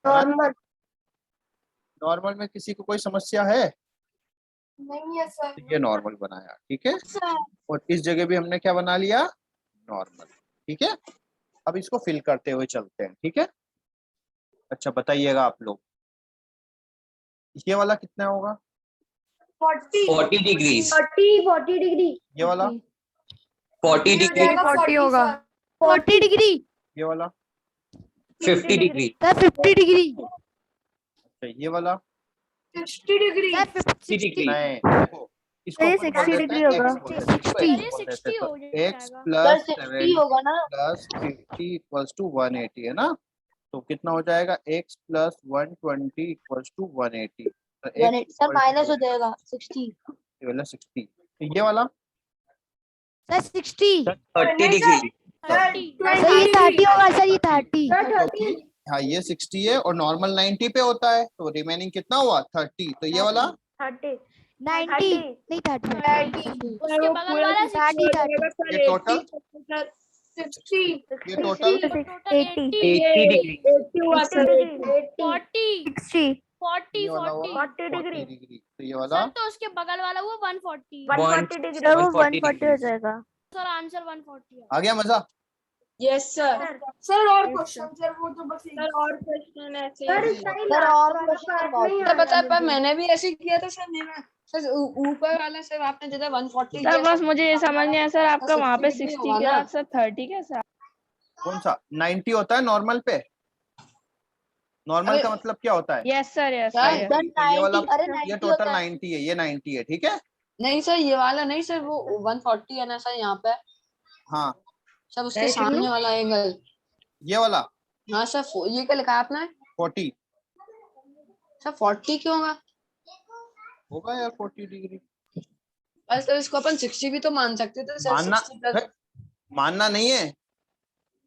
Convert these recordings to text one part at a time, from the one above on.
Normal. Normal में किसी को कोई समस्या है? नहीं है सर। ये नॉर्मल बनाया, ठीक है। और इस जगह भी हमने क्या बना लिया? नॉर्मल, ठीक है। अब इसको फिल करते हुए चलते हैं, ठीक है। अच्छा बताइएगा आप लोग, ये वाला कितना होगा? 40 डिग्री। 40 डिग्री। ये वाला 40 डिग्री। 40 होगा। 40 डिग्री। ये वाला 50 डिग्री। Sir 50 degree. अच्छा ये वाला 60 डिग्री। Sir 60 degree. नहीं, देखो इसको ये अपन बोल 60 देते डिग्री हैं होगा। x बोल देते हैं, इसको x बोल देते हैं। तो x प्लस 70 होगा ना। प्लस 50 इक्वल्स टू 180 है ना। तो कितना हो जाएगा? x plus 120 equals to 180। तो x सर माइनस हो जाएगा 60। ये वाला 60। तो ये वाला सर 60। 30 डिग्री। सर ये 30 होगा सर, ये 30। क्योंकि हाँ ये 60 है और नॉर्मल 90 पे होता है, तो रिमेनिंग कितना हुआ? 30। तो ये वाला 90 नहीं 30। उसके बगल वाला 30। ये टोटल 60 ये टोटल 80 डिग्री। 40 ये वाला हुआ 40 40 डिग्री। तो ये वाला सर, तो उसके बगल वाला वो 140। 140 डिग्री। वो 140 हो जाएगा। सर आंसर 140 है। आ गया मजा? Yes sir. सर और क्वेश्चन सर, वो तो बस सर और क्वेश्चन ऐसे सर और क्वेश्चन सर पता है, पर मैंने भी ऐसे ही किया था सर। मेरा सर ऊपर वाला सर आपने जैसे 140 सर बस मुझे ये समझ नहीं आया सर, आपका वहाँ पे 60 60 के साथ सर 30 कैसा? कौन सा 90 होता है नॉर्मल पे? नॉर्मल का मतलब क्या होता है? Yes sir, yes sir, sir. तो ये वाला अरे ये टोटल 90 है, ये 90 है, ठीक है। नहीं सर, ये वाला नहीं सर, वो 140 है ना सर यहाँ पे। हाँ सर उसके सामने वाला एंगल। ये वाला हाँ सर, ये क्या लिखा है आपने? 40 सर 40 क्यों होगा? होगा यार 40 डिग्री। बस सर इसको अपन 60 भी तो मान सकते थे सर। मानना 60 प्लस मानना नहीं है,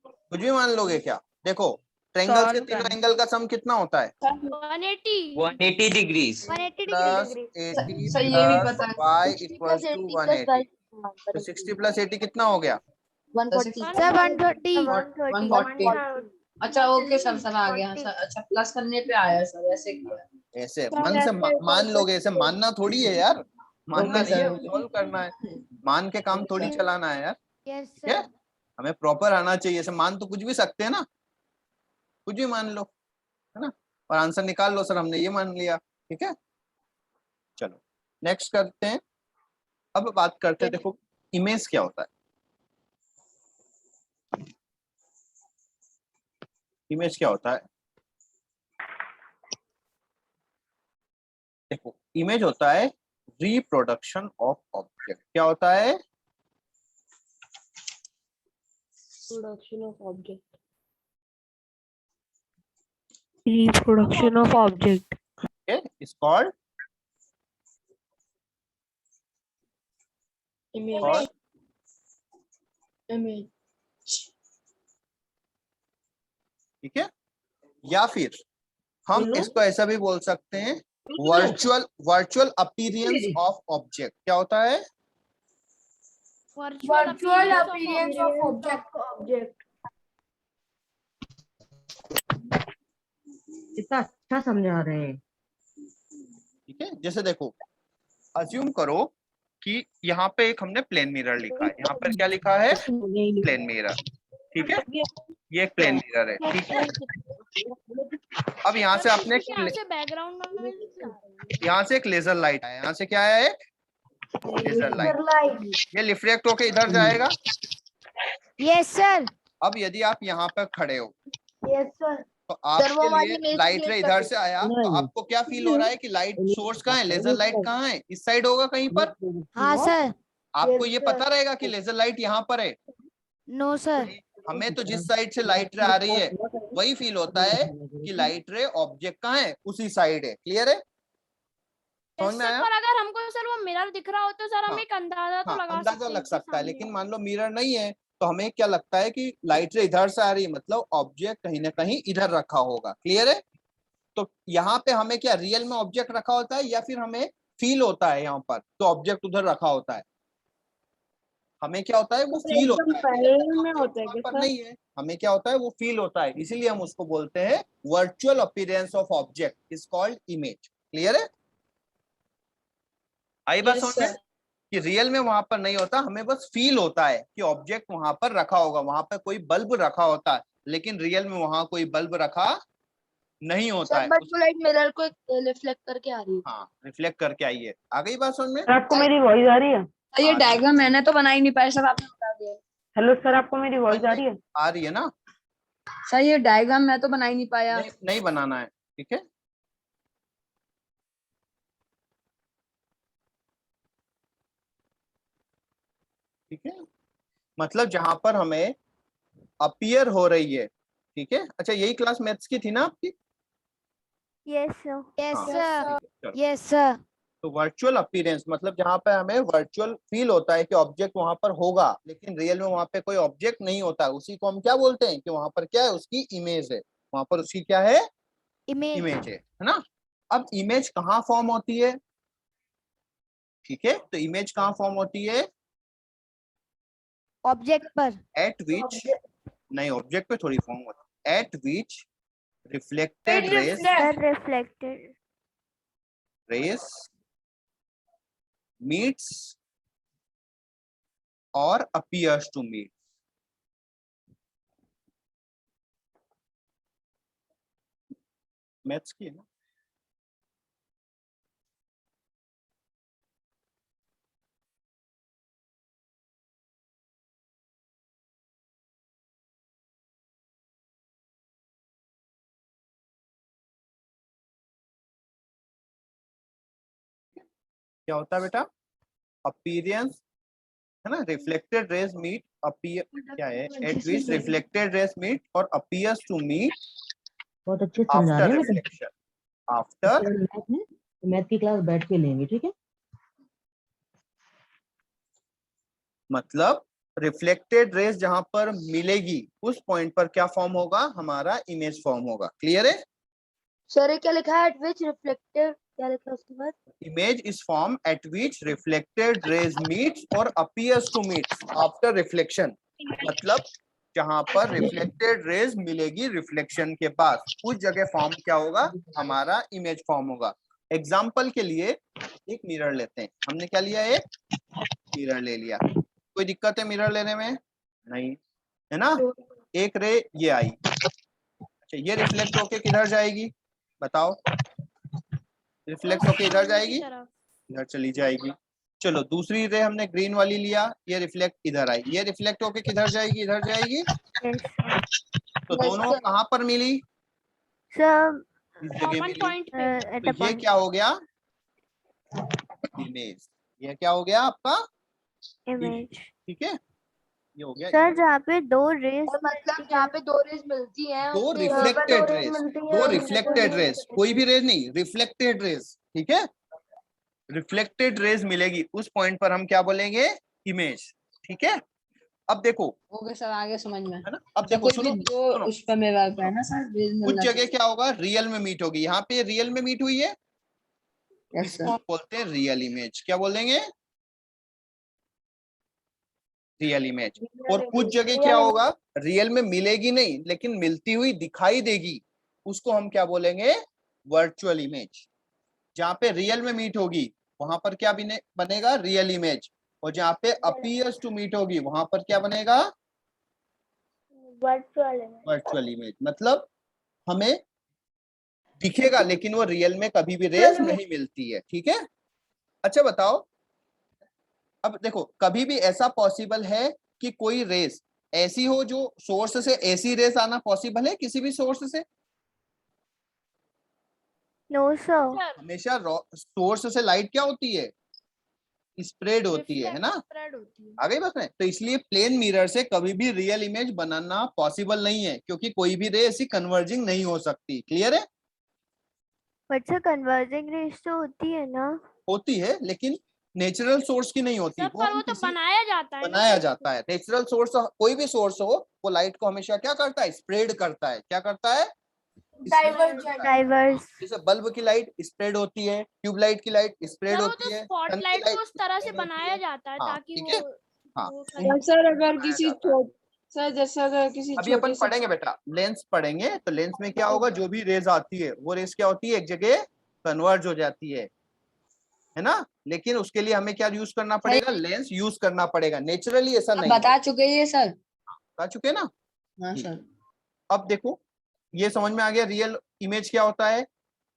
कुछ भी मान लोगे क्या? देखो ट्रायंगल के तीनों एंगल का सम कितना होता है? 180 180 डिग्री। 180 plus degree. 80 सर ये भी प्लस पता है। y equals to 180। तो 60 प्लस 80 कितना हो गया? 140 सर 130। 140। अच्छा ओके सर, सर आ गया सर। अच्छा प्लस करने पे आया सर, ऐसे किया। ऐसे मन से मान लोगे, ऐसे मानना थोड़ी है यार, मानना ओके नहीं है, सर। सॉल्व करना है। मान के काम थोड़ी चलाना है यार, यस ठीक है। सर। हमें प्रॉपर आना चाहिए। ऐसे मान तो कुछ भी सकते हैं ना, कुछ भी मान लो, है ना, और आंसर निकाल लो। सर हमने ये मान लिया, ठीक है। चलो नेक्स्ट करते हैं। अब बात करते हैं, देखो इमेज क्या होता है। इमेज क्या होता है? देखो इमेज होता है रिप्रोडक्शन ऑफ ऑब्जेक्ट। क्या होता है? Production of object. Reproduction of object is called image. Image. ठीक है। या फिर हम इसको ऐसा भी बोल सकते हैं, वर्चुअल अपीयरेंस ऑफ ऑब्जेक्ट। क्या होता है? Virtual appearance of object. इतना अच्छा समझा रहे हैं। ठीक है। जैसे देखो अज्यूम करो कि यहाँ पे एक हमने प्लेन मिरर लिखा है। यहाँ पर क्या लिखा है? प्लेन मिरर, ठीक है। ये एक प्लेन मिरर है, ठीक है। अब यहाँ से आपने बैकग्राउंड में यहाँ से एक लेजर लाइट है, यहाँ से क्या है? Laser light. ये रिफ्लेक्ट होके इधर जाएगा। Yes sir. अब यदि आप यहाँ पर खड़े हो यस सर। तो आपके लिए लाइट रे इधर से आया, तो आपको क्या फील हो रहा है कि लाइट सोर्स कहाँ है? लेजर लाइट कहाँ है? इस साइड होगा कहीं पर। हाँ सर। आपको ये पता रहेगा कि लेजर लाइट यहाँ पर है। No sir. हमें तो जिस साइड से लाइट रे आ रही है वही फील होता है कि लाइट रे ऑब्जेक्ट कहाँ है? उसी साइड है। क्लियर है? समझ में आया? पर अगर हमको सर वो मिरर दिख रहा हो तो सर हम एक अंदाजा तो लगा सकते हैं। अंदाजा लग सकता है, लेकिन मान लो मिरर नहीं है तो हमें क्या लगता है कि लाइट रे इधर से आ रही है, मतलब ऑब्जेक्ट कहीं ना कहीं इधर रखा होगा। क्लियर है? तो यहाँ पे हमें क्या रियल में ऑब्जेक्ट रखा होता है या फिर हमें फील होता है यहाँ पर तो ऑब्जेक्ट उधर रखा होता है? हमें क्या होता है वो फील होता है, में होता है वहाँ पर नहीं है, हमें क्या होता है वो फील होता है, इसीलिए हम उसको बोलते हैं virtual appearance of object is called image. Clear है? आई बात Yes, समझ में sir. कि रियल में वहां पर नहीं होता, हमें बस फील होता है कि ऑब्जेक्ट वहां पर रखा होगा, वहां पर कोई बल्ब रखा होता है, लेकिन रियल में वहां कोई बल्ब रखा नहीं होता है। बट वो लाइट मिरर को रिफ्लेक्ट करके आ रही है। हाँ, रिफ्लेक्ट करके आई है। आ गई बात समझ में? सर आपको मेरी वॉइस आ रही है? ये डायग्राम मैंने तो बना ही नहीं पाया सर, आपने बता दिया। हेलो सर, आपको मेरी वॉइस आ रही है? आ रही है ना? सर ये डायग्राम मैं तो बना ही नहीं पाया। नहीं बनाना है, ठीक है। ठीक है, मतलब जहां पर हमें अपीयर हो रही है, ठीक है। अच्छा, यही क्लास मैथ्स की थी ना आपकी? Yes sir. यस हाँ, सर। ठीक है, चलो। Yes sir. तो वर्चुअल अपीयरेंस मतलब जहां पे हमें वर्चुअल फील होता है कि ऑब्जेक्ट वहां पर होगा, लेकिन रियल में वहां पे कोई ऑब्जेक्ट नहीं होता, उसी को हम क्या बोलते हैं कि वहां पर क्या है, उसकी इमेज है, वहां पर उसकी क्या है, इमेज। इमेज है ना। अब इमेज कहाँ फॉर्म होती है? ठीक है, तो इमेज कहाँ फॉर्म होती है? ऑब्जेक्ट पर। एट विच, नहीं ऑब्जेक्ट पे थोड़ी फॉर्म होती है, at which reflected reflected rays meets or appears to meet। Maths की है ना? क्या होता है बेटा? अपीयरेंस है ना, रिफ्लेक्टेड रेस मीट अपीयर, क्या है, at which reflected rays meet और अपीयर्स टू मीट बहुत अच्छे से समझा आफ्टर रहे हैं बेटा। रिफ्लेक्शन, आफ्टर मैथ में मैथ की क्लास बैठ के लेंगे, ठीक है? मतलब रिफ्लेक्टेड रेस जहां पर मिलेगी उस पॉइंट पर क्या फॉर्म होगा, हमारा इमेज फॉर्म होगा। क्लियर है? सर ये क्या लिखा है, एट विच रिफ्लेक्टेड, क्या लिखा है उसके बाद? Image is formed at which reflected rays meets or appears to meet after reflection। मतलब जहां पर रिफ्लेक्टेड रेज मिलेगी रिफ्लेक्शन के बाद, उस जगह फॉर्म क्या होगा, हमारा इमेज फॉर्म होगा। एग्जाम्पल के लिए एक मिरर लेते हैं, हमने क्या लिया, एक मिरर ले लिया, कोई दिक्कत है मिरर लेने में? नहीं है ना। एक रे ये आई, अच्छा ये रिफ्लेक्ट होके किधर जाएगी बताओ? रिफ्लेक्ट होके इधर जाएगी, इधर चली जाएगी। चलो दूसरी रे हमने ग्रीन वाली लिया, ये रिफ्लेक्ट इधर आई, ये रिफ्लेक्ट होके किधर जाएगी, इधर जाएगी। तो दोनों कहाँ पर मिली? सर इस जगह कॉमन मिली। पॉइंट पे। एट अ तो ये क्या हो गया, इमेज। ये क्या हो गया आपका, इमेज। ठीक है, ये हो गया सर जहाँ पे दो रेस और मतलब जहाँ पे दो रेज मिलती हैं दो उसमें रिफ्लेक्टेड रेस, दो रिफ्लेक्टेड रेस, कोई भी रेस नहीं, रिफ्लेक्टेड रेस, ठीक है, रिफ्लेक्टेड रेस मिलेगी उस पॉइंट पर हम क्या बोलेंगे, इमेज। ठीक है, अब देखो, ओके सर, आगे समझ में। है ना। अब अच्छा, देखो कोई सुनो भी दो सुनो, उस पर मिरर पे है ना सर, रेज कुछ मिलना जगह चाहिए। क्या होगा, रियल में मीट होगी, यहाँ पे रियल में मीट हुई है, यस इसको सर। हम बोलते हैं रियल इमेज। क्या बोलेंगे, रियल इमेज। और कुछ जगह क्या होगा, रियल में मिलेगी नहीं लेकिन मिलती हुई दिखाई देगी, उसको हम क्या बोलेंगे, वर्चुअल इमेज। जहाँ पे रियल में मीट होगी वहां पर क्या बनेगा, रियल इमेज, और जहाँ पे अपीयर्स टू मीट होगी वहां पर क्या बनेगा, वर्चुअल इमेज। मतलब हमें दिखेगा लेकिन वो रियल में कभी भी रेस नहीं मिलती है। ठीक है, अच्छा बताओ, अब देखो कभी भी ऐसा पॉसिबल है कि कोई रेस ऐसी हो जो सोर्स से ऐसी रेस आना पॉसिबल है किसी भी सोर्स से? No sir. हमेशा सोर्स से लाइट क्या होती है, स्प्रेड होती है ना। स्प्रेड होती है। आ गई बात में, तो इसलिए प्लेन मिरर से कभी भी रियल इमेज बनाना पॉसिबल नहीं है, क्योंकि कोई भी रे ऐसी कन्वर्जिंग नहीं हो सकती। क्लियर है? बट सर कन्वर्जिंग रेस तो होती है ना। होती है लेकिन नेचुरल सोर्स की नहीं होती, सर पर वो तो बनाया जाता है ना। बनाया जाता है। नेचुरल सोर्स कोई भी सोर्स हो वो लाइट को हमेशा क्या करता है, स्प्रेड करता है। क्या करता है, डाइवर्स। जैसे बल्ब की लाइट स्प्रेड होती है, ट्यूबलाइट की लाइट स्प्रेड सर वो होती तो है, स्पॉटलाइट को उस तरह से बनाया जाता है हाँ ताकि ठीक है, वो हाँ सर अगर बनाया किसी जाता है। सर जैसे अगर किसी अभी अपन छोटे से पढ़ेंगे बेटा, लेंस पढ़ेंगे, तो लेंस में क्या होगा, जो भी रेज आती है वो रेज क्या होती है, एक जगह कन्वर्ज हो जाती है ना। लेकिन उसके लिए हमें क्या यूज करना पड़ेगा, लेंस यूज करना पड़ेगा, नेचुरली ऐसा आप नहीं बता है। चुके ये सर। बता चुके ना। हाँ ठीक। सर। अब देखो ये समझ में आ गया, रियल इमेज क्या होता है।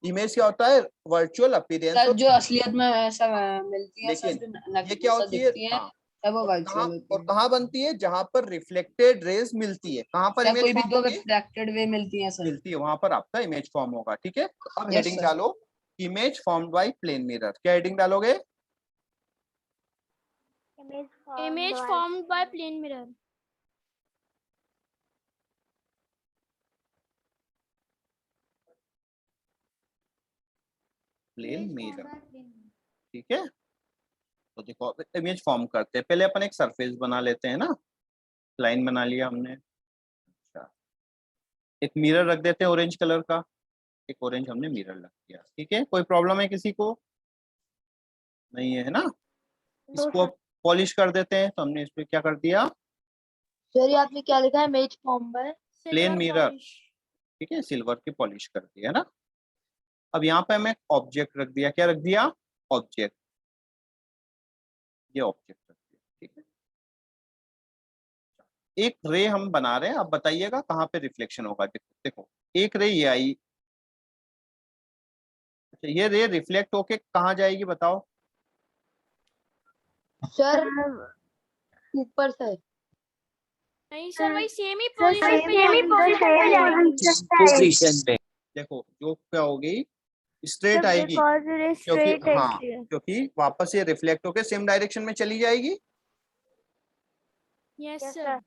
इमेज क्या होता है, वर्चुअल अपीयरेंस सर ऑफ, जो असलियत में ऐसा मिलती है सर, लेकिन जो ये क्या होती है, दिखती है हाँ, तब वो और कहाँ, वर्चुअल होती और है। कहाँ बनती है, जहां पर रिफ्लेक्टेड रेज मिलती है, कहाँ पर या इमेज कोई भी फॉर्म दो होगी, रिफ्रैक्टेड वे मिलती है सर। मिलती है, वहां पर आपका इमेज फॉर्म होगा। ठीक है, तो अब Yes, हेडिंग sir. डालो, image formed by plane mirror. क्या हेडिंग डालोगे, image formed by plane mirror. Plane mirror. ठीक है, तो देखो इमेज फॉर्म करते हैं, पहले अपन एक सरफेस बना लेते हैं ना। लाइन बना लिया हमने, अच्छा एक मिरर रख देते हैं ऑरेंज कलर का, एक ऑरेंज हमने मिरर रख दिया। ठीक है, कोई प्रॉब्लम है किसी को, नहीं है ना। इसको अब पॉलिश कर देते हैं, तो हमने इस पे क्या कर दिया, सर ये आपने क्या लिखा है, image form by plane mirror. ठीक है, सिल्वर की पॉलिश कर दिया ना। अब यहाँ पे हमें ऑब्जेक्ट रख दिया, क्या रख दिया, ऑब्जेक्ट, ये ऑब्जेक्ट रख दिया। ठीक है, एक रे हम बना रहे हैं, अब बताइएगा कहाँ पे रिफ्लेक्शन होगा। देखो एक रे ये आई, अच्छा ये रे रिफ्लेक्ट होके कहाँ जाएगी बताओ, सर ऊपर सर। नहीं सर, वही सेम ही सर पोजीशन पे सेम ही जाएगी। पोजीशन पे। देखो जो क्या होगी, स्ट्रेट सर आएगी, बिकॉज रे क्योंकि स्ट्रेट है हाँ, इसलिए। क्योंकि वापस ये रिफ्लेक्ट होके सेम डायरेक्शन में चली जाएगी। Yes Yes, sir. sir.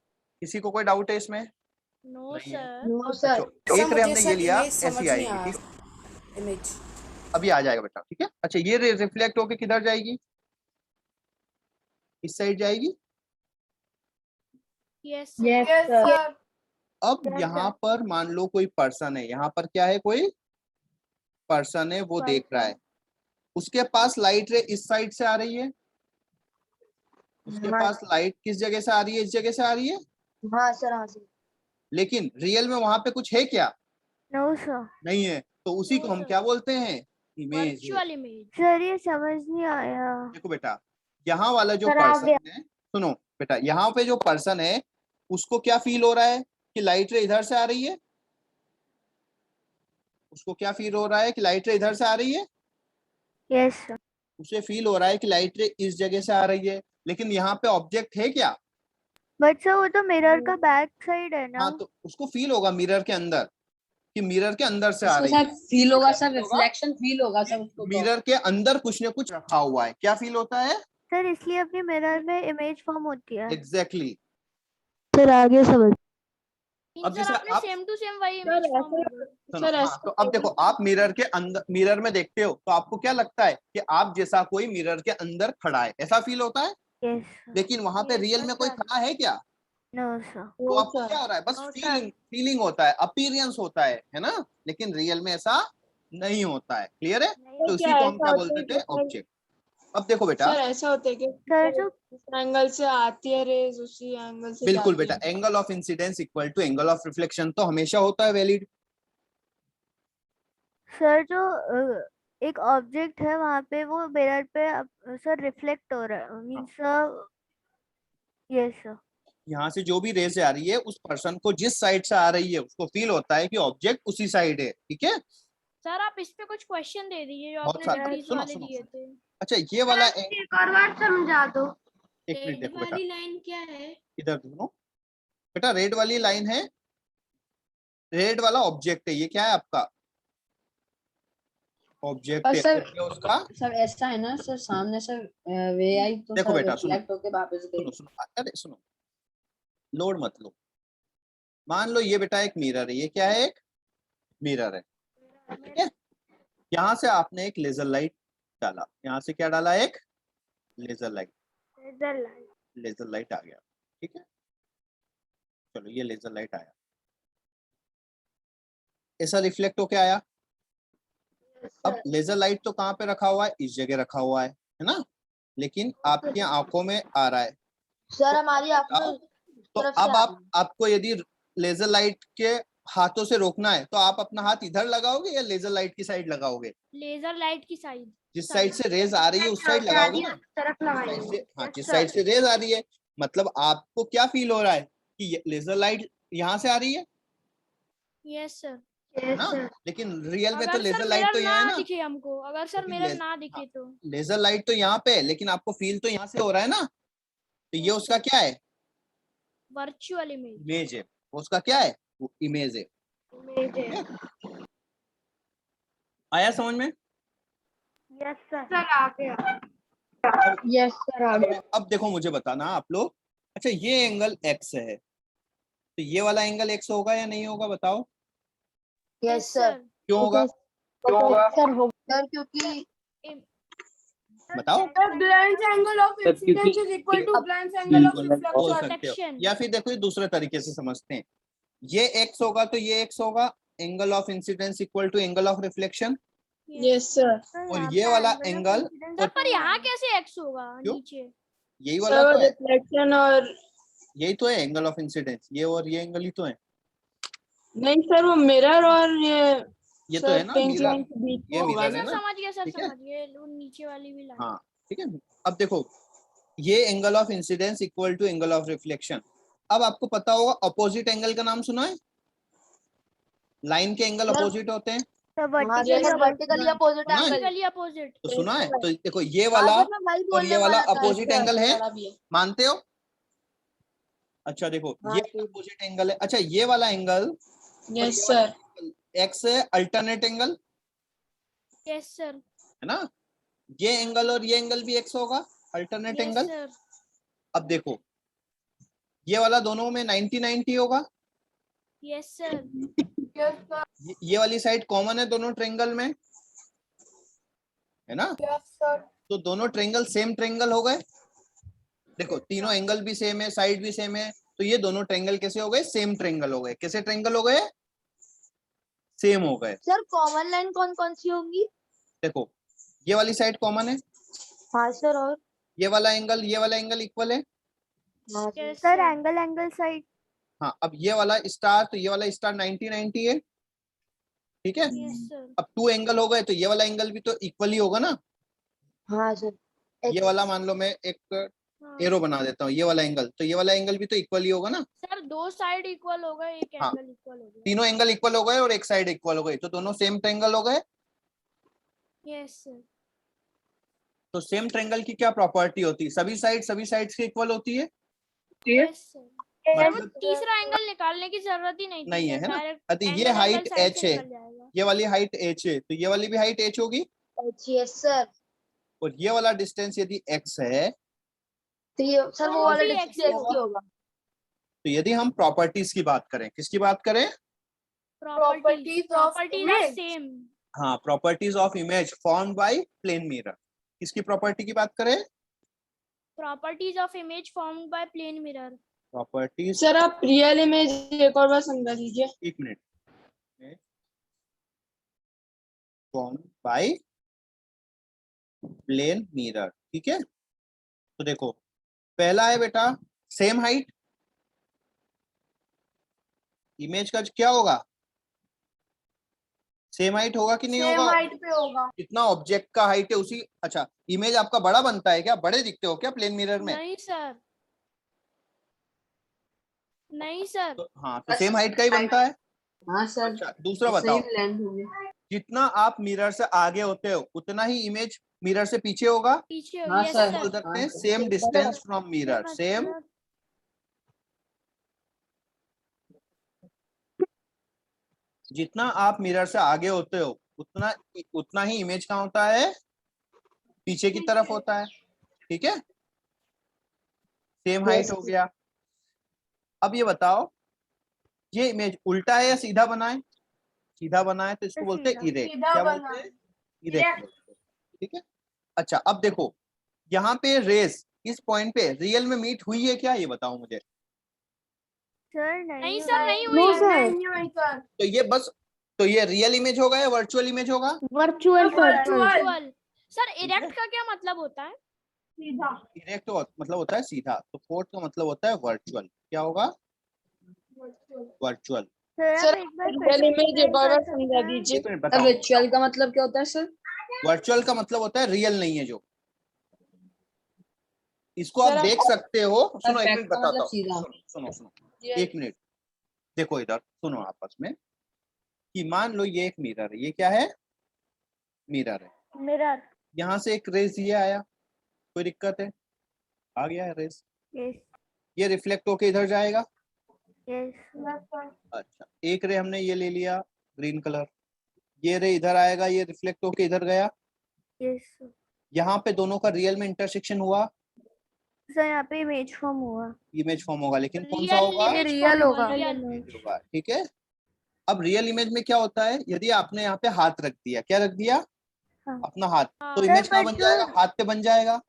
किसी को कोई डाउट है इसमें, नो नहीं है। सर। नो अच्छा, सर। एक रे हमने ये लिया, ऐसी आएगी। ठीक, इमेज अभी आ जाएगा बेटा। ठीक है, अच्छा ये रे रिफ्लेक्ट होके किधर जाएगी, इस साइड जाएगी। Yes yes sir. सर। अब Yes, यहाँ sir. पर मान लो कोई पर्सन है, यहाँ पर क्या है, कोई पर्सन है, वो देख रहा है, उसके पास लाइट रे इस साइड से आ रही है, उसके हाँ पास लाइट किस जगह से आ रही है, इस जगह से आ रही है, हाँ सर, हाँ सर। लेकिन रियल में वहां पे कुछ है क्या, नो सर। नहीं है, तो उसी को No, हम sir. क्या बोलते हैं, इमेज। Virtual image. सर ये समझ नहीं आया। देखो बेटा, यहाँ वाला जो सर, आ पर्सन है, सुनो बेटा, यहाँ पे जो पर्सन है उसको क्या फील हो रहा है कि लाइट रे इधर से आ रही है, उसको क्या फील हो रहा है कि लाइट रे इधर से आ रही है, यस सर। उसे फील हो रहा है कि लाइट रे इस जगह से आ रही है, लेकिन यहाँ पे ऑब्जेक्ट है क्या, बट सर वो तो मिरर का बैक साइड है ना। हाँ, तो उसको फील होगा मिरर के अंदर कि मिरर के अंदर से आ उसको रही सर है, फील होगा सर, रिफ्लेक्शन फील होगा सर उसको। मिरर के अंदर कुछ ना कुछ रखा हुआ है, क्या फील होता है, सर इसलिए अपनी मिरर में इमेज फॉर्म होती है। एग्जैक्टली। सर आगे समझ। अब सर जैसे आपने आप सेम टू सेम वही सर इमेज फॉर्म ऐसे होगा। सुनो, सर हाँ, ऐसे तो अब देखो आप मिरर के अंदर, मिरर में देखते हो तो आपको क्या लगता है कि आप जैसा कोई मिरर के अंदर खड़ा है, ऐसा फील होता है, यस सर। लेकिन वहां पे Yes, रियल में कोई sir. खड़ा है क्या, नो सर। तो आपको क्या हो रहा है, बस No, sir. फीलिंग, फीलिंग होता है, अपीयरेंस होता है ना, लेकिन रियल में ऐसा नहीं होता है। क्लियर है, तो क्या इसी को हम ऐसा क्या होता बोलते है थे, कि सर ऑब्जेक्ट। अब देखो बेटा, सर ऐसा होता है कि सर जो जिस एंगल से आती है रेज उसी एंगल से बिल्कुल जाती बेटा, है। Angle of incidence equal to angle of reflection तो हमेशा होता है वैलिड। सर जो एक ऑब्जेक्ट है वहां पे वो मिरर पे सर रिफ्लेक्ट हो रहा है, मींस यस सर। यहाँ से जो भी रेस आ रही है उस पर्सन को जिस साइड से आ रही है उसको फील होता है कि ऑब्जेक्ट उसी साइड है। ठीक है, सर आप इस पे कुछ क्वेश्चन दे दीजिए जो बहुत आपने सारे, डिग्रीज सुनो वाले सुनो दिए सुनो। थे। अच्छा ये वाला एक और बार समझा दो। एक मिनट देखो बेटा, लाइन क्या है? इधर देखो बेटा, रेड वाली लाइन है, रेड वाला ऑब्जेक्ट है, ये क्या है आपका ऑब्जेक्ट पर है, सर और ये उसका, सर ऐसा है ना सर, सामने सर वे आई तो देखो सर बेटा सुनो रिफ्लेक्ट होके वापस गई। सुनो सुनो, अरे सुनो, लोड मत लो, मान लो ये बेटा एक मिरर है, ये क्या है, एक मिरर है। ठीक है, यहाँ से आपने एक लेजर लाइट डाला, यहाँ से क्या डाला, एक लेजर लाइट, लेजर लाइट आ गया। ठीक है, चलो ये लेजर लाइट आया, ऐसा रिफ्लेक्ट होके आया। अब लेजर लाइट तो कहाँ पे रखा हुआ है, इस जगह रखा हुआ है ना, लेकिन आपकी आंखों में आ रहा है, सर हमारी बताओ, आपको तो तरफ से अब आ आप आपको यदि लेजर लाइट के हाथों से रोकना है तो आप अपना हाथ इधर लगाओगे या लेजर लाइट की साइड लगाओगे? लेजर लाइट की साइड। जिस साइड से रेज आ रही है उस साइड लगाओगे ना। तरफ साइड से, हाँ, जिस साइड से रेज आ रही है, मतलब आपको क्या फील हो रहा है कि लेजर लाइट यहाँ से आ रही है यस सर। है ना? लेकिन रियल में तो अगर लेजर सर लाइट मिरर तो यहाँ है ना ना। दिखे हमको, अगर सर लेकिन मिरर ना दिखे तो लेजर लाइट तो यहाँ पे है, लेकिन आपको फील तो यहाँ से हो रहा है ना। तो ये उसका क्या है? Virtual image. इमेज है। वो उसका क्या है? वो इमेज है। आया समझ में? Yes sir. सर आ गया। यस सर आ गया। अब देखो मुझे बताना आप लोग, अच्छा ये एंगल एक्स है तो ये वाला एंगल एक्स होगा या नहीं होगा बताओ? Yes sir. क्यों होगा? सर होगा सर क्योंकि बताओ। Glance angle of incidence is equal to glance angle of बोल रिफ्लेक्शन। सकते हो, रिफ्लेक्शन। या फिर देखो ये दूसरे तरीके से समझते हैं, ये एक्स होगा तो ये एक्स होगा, angle of incidence equal to angle of reflection. Yes sir. और ये वाला एंगल सर पर यहाँ कैसे एक्स होगा क्यों? नीचे? यही वाला तो सर है, रिफ्लेक्शन और यही तो है एंगल ऑफ इंसिडेंस, ये और ये एंगल ही तो है। नहीं सर वो मिरर और ये तो है ना पिंक मिरर, लाइन के बीच में ये होगा मिरर ओके है सर, ना। समझ गया सर, ठीक है? समझ गए। वो नीचे वाली भी लाइन। हाँ ठीक है। अब देखो ये angle of incidence equal to angle of reflection. अब आपको पता होगा अपोजिट एंगल का नाम सुना है? लाइन के एंगल अपोजिट होते हैं, वर्टिकली अपोजिट सुना है? एंगल। Vertically opposite. तो सुना है? तो देखो ये वाला मैं वही और बोलने ये वाला वाला था। अपोजिट एंगल है, बड़ा भी है। मानते हो? अच्छा देखो हाँ, ये ठीक। अपोजिट एंगल है। अच्छा ये वाला एंगल यस सर। एक्स है, अल्टरनेट एंगल यस सर। है ना। ये एंगल और ये एंगल भी एक्स होगा, अल्टरनेट यस एंगल। सर। अब देखो ये वाला दोनों में 90-90 होगा, यस सर। ये वाली साइड कॉमन है दोनों ट्रेंगल में, है ना। तो दोनों ट्रेंगल सेम ट्रेंगल हो गए। देखो तीनों एंगल भी सेम है, साइड भी सेम है, तो ये दोनों ट्रेंगल कैसे हो गए? सेम ट्रेंगल हो गए। कैसे ट्रेंगल हो गए? सेम हो गए। सर कॉमन लाइन कौन कौन सी होंगी? देखो ये वाली साइड कॉमन है, हाँ सर और ये वाला एंगल इक्वल है। हाँ sir. Yes sir sir. Angle side. हाँ अब ये वाला स्टार, तो ये वाला स्टार 90-90 है, ठीक है। Yes sir. अब टू एंगल हो गए तो ये वाला एंगल भी तो इक्वल ही होगा ना। हाँ सर। ये वाला मान लो मैं एक एरो बना देता हूँ, ये वाला एंगल, तो ये वाला एंगल भी तो इक्वल ही होगा ना। सर दो साइड इक्वल हो गए, एक हाँ। एंगल इक्वल हो गया। तीनों एंगल इक्वल हो गए और एक साइड इक्वल हो गई, तो दोनों सेम ट्रेंगल हो गए। Yes sir. तो सेम ट्रेंगल की क्या प्रॉपर्टी होती है? सभी साइड्स के इक्वल होती है। Yes sir. सर वो मतलब तीसरा एंगल निकालने की जरूरत ही नहीं थी नहीं है, सर, है ना। डायरेक्ट अति ये एंगल हाइट साइड h से है, निकल जाएगा। ये वाली हाइट h है, तो ये वाली भी हाइट h होगी। Yes sir. और ये वाला डिस्टेंस यदि x है, तो ये सर वो वो वाला भी डिस्टेंस एक्स ही एक्स ही होगा। तो यदि हम प्रॉपर्टीज की बात करें, किसकी बात करें? Properties of same. हाँ, properties of image formed by plane mirror. किसकी प्रॉपर्टी की बात करें? Properties of image formed by plane mirror. Properties. Sir आप रियल इमेज एक और बार समझा दीजिए। एक minute. Formed by plane mirror, ठीक है। तो देखो पहला है बेटा सेम हाइट। इमेज का क्या होगा? सेम हाइट होगा कि नहीं सेम होगा? हाइट पे होगा। कितना ऑब्जेक्ट का हाइट है उसी। अच्छा इमेज आपका बड़ा बनता है क्या? बड़े दिखते हो क्या प्लेन मिरर में? नहीं सर, नहीं सर। तो हाँ, तो सेम हाइट का ही बनता है। हाँ सर। अच्छा दूसरा बताओ, लेंथ होगी। जितना आप मिरर से आगे होते हो उतना ही इमेज मिरर से पीछे होगा। पीछे हाँ यस सर। बोल सर। सकते हैं same distance from mirror, same जितना आप मिरर से आगे होते हो उतना ही इमेज कहाँ होता है? पीछे की तरफ होता है, ठीक है। सेम हाइट हो गया। अब ये बताओ ये इमेज उल्टा है या सीधा बना है? सीधा बना है तो इसको बोलते हैं इरेक्ट। क्या बोलते हैं? इरेक्ट, ठीक है। अच्छा अब देखो यहाँ पे रेस इस पॉइंट पे रियल में मीट हुई है क्या? ये बताओ मुझे। सर नहीं सर, नहीं हुई। तो ये बस, तो ये रियल इमेज होगा या वर्चुअल इमेज होगा? Virtual virtual. सर इरेक्ट का क्या मतलब होता है? डायरेक्ट मतलब होता है सीधा, तो फोर्थ का मतलब होता है वर्चुअल। क्या होगा? वर्चुअल। सर सर आप एक बार रियल फिर इमेज एक और बार समझा हैं? दीजिए। एक मिनट बताओ। वर्चुअल का मतलब क्या होता है सर? वर्चुअल का मतलब होता है रियल नहीं है जो, इसको आप सर, देख सकते हो। सुनो एक back मिनट का बताता मतलब हूँ, सीधा। सुनो एक मिनट, देखो इधर सुनो आपस में, कि मान लो ये एक मिरर है, ये क्या है? मिरर है। मिरर। यहाँ से एक रेस ये आया, कोई दिक्कत है? आ गया है रेस, यस ये रिफ्लेक्ट होके इधर जाएगा। यस अच्छा, एक रे हमने ये ले लिया ग्रीन कलर, ये रे इधर आएगा, ये रिफ्लेक्ट होके इधर गया। यस यहाँ पे दोनों का रियल में इंटरसेक्शन हुआ, सर यहाँ पे इमेज फॉर्म हुआ। इमेज फॉर्म होगा, लेकिन कौन सा रियल होगा? इमेज रियल होगा। होगा, ठीक है। अब रियल इमेज में क्या होता है, यदि आपने यहाँ पे हाथ रख दिया, क्या रख दिया? हाँ। अपना हाथ, तो हाँ। इमेज सर, कहाँ but बन जाएगा? हाथ पे बन जाएगा।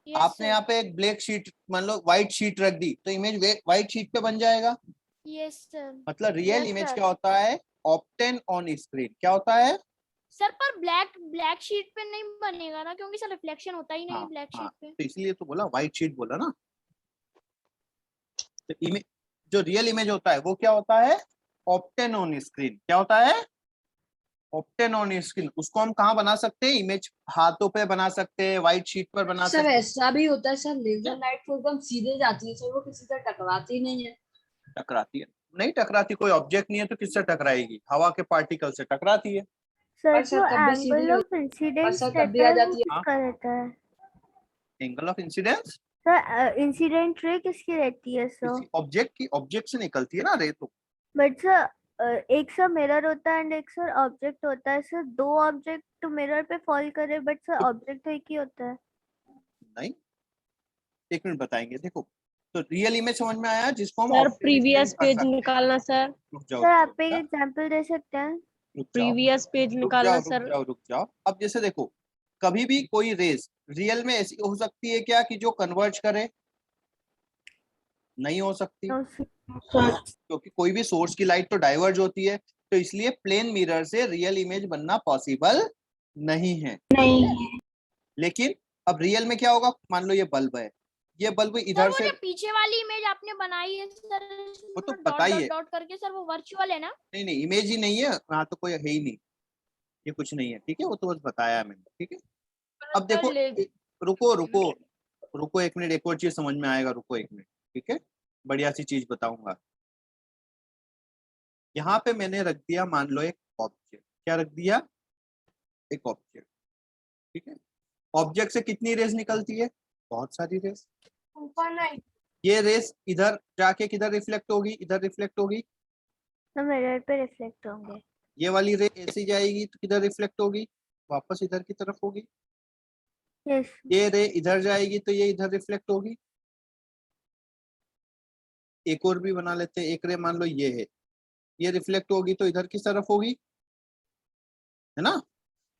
यस आपने सर, यहाँ पे एक ब्लैक शीट, मान लो व्हाइट शीट रख दी, तो इमेज व्हाइट शीट पे बन जाएगा। Yes sir. मतलब रियल Yes, इमेज sir. क्या होता है? Obtain on screen. क्या होता है? सर पर ब्लैक शीट पे नहीं बनेगा ना, क्योंकि सर रिफ्लेक्शन होता ही नहीं हाँ, ब्लैक हाँ, शीट पे। तो इसलिए तो बोला व्हाइट शीट बोला ना। तो इमेज, जो रियल इमेज होता है वो क्या होता है? Obtain on screen. क्या होता है? Obtain on screen. उसको हम कहाँ बना सकते हैं? इमेज हाथों पे बना सकते हैं, व्हाइट शीट पर बना सर सकते हैं। ऐसा भी होता है सर, लेजर लाइट तो एकदम सीधे जाती है सर, वो किसी से टकराती नहीं है। टकराती है? नहीं टकराती, कोई ऑब्जेक्ट नहीं है तो किससे टकराएगी? हवा के पार्टिकल से टकराती है। सर पर सर जो तब भी सीधी एंगल ऑफ पर इंसिडेंस सर तब भी रहता आ है वो जाती है। किसका रहता है? Angle of incidence sir incident ray किसकी रहती है सर? किसी ऑब्जेक्ट की, ऑब्जेक्ट से निकलती है ना रे तो। बट सर एक सर मिरर होता है एंड एक सर ऑब्जेक्ट होता है। सर दो ऑब्जेक्ट मिरर पे फॉल करे, बट सर तो ऑब्जेक्ट तो एक ही होता है। नहीं, एक मिनट बताएंगे। देखो, तो रियल इमेज समझ में आया, जिसको हम सर ऑब्जेक्ट प्रीवियस कर पेज सकते हैं। निकालना सर, रुक जाओ सर रुक आप एक जाओ एग्जांपल दे सकते हैं? रुक जाओ प्रीवियस पेज रुक निकालना जाओ रुक सर। जाओ रुक जाओ। अब जैसे देखो, कभी भी कोई रेस रियल में ऐसी हो सकती है क्या कि जो कन्वर्ज करे? नहीं हो सकती, No, क्योंकि कोई भी सोर्स की लाइट तो डाइवर्ज होती है। तो इसलिए प्लेन मिरर से रियल इमेज बनना पॉसिबल नहीं है। नहीं। लेकिन अब रियल में क्या होगा? मान लो ये बल्ब है, ये बल्ब सर इधर वो से, जो पीछे वाली इमेज आपने बनाई है सर, वो तो डॉट पता ही डॉट है। डॉट करके, सर वो वर्चुअल है ना? नहीं नहीं, इमेज ही नहीं है, वहां तो कोई है ही नहीं, ये कुछ नहीं है, ठीक है, वो तो बस बताया मैंने, ठीक है। अब देखो, रुको रुको रुको एक मिनट, एक और चीज समझ में आएगा, रुको एक मिनट, ठीक है, बढ़िया सी चीज बताऊंगा। यहाँ पे मैंने रख दिया, मान लो एक ऑब्जेक्ट, क्या रख दिया? एक ऑब्जेक्ट, ठीक है। ऑब्जेक्ट से कितनी रेस निकलती है? बहुत सारी रेस। ये रेस इधर जाके किधर रिफ्लेक्ट होगी? इधर रिफ्लेक्ट होगी। तो मिरर पे रिफ्लेक्ट होंगे। ये वाली रे ऐसी जाएगी तो किधर रिफ्लेक्ट होगी? वापस इधर की तरफ होगी। यस ये रे इधर जाएगी तो ये इधर रिफ्लेक्ट होगी। एक और भी बना लेते हैं, एक रे मान लो ये है, ये रिफ्लेक्ट होगी तो इधर की तरफ होगी, है ना।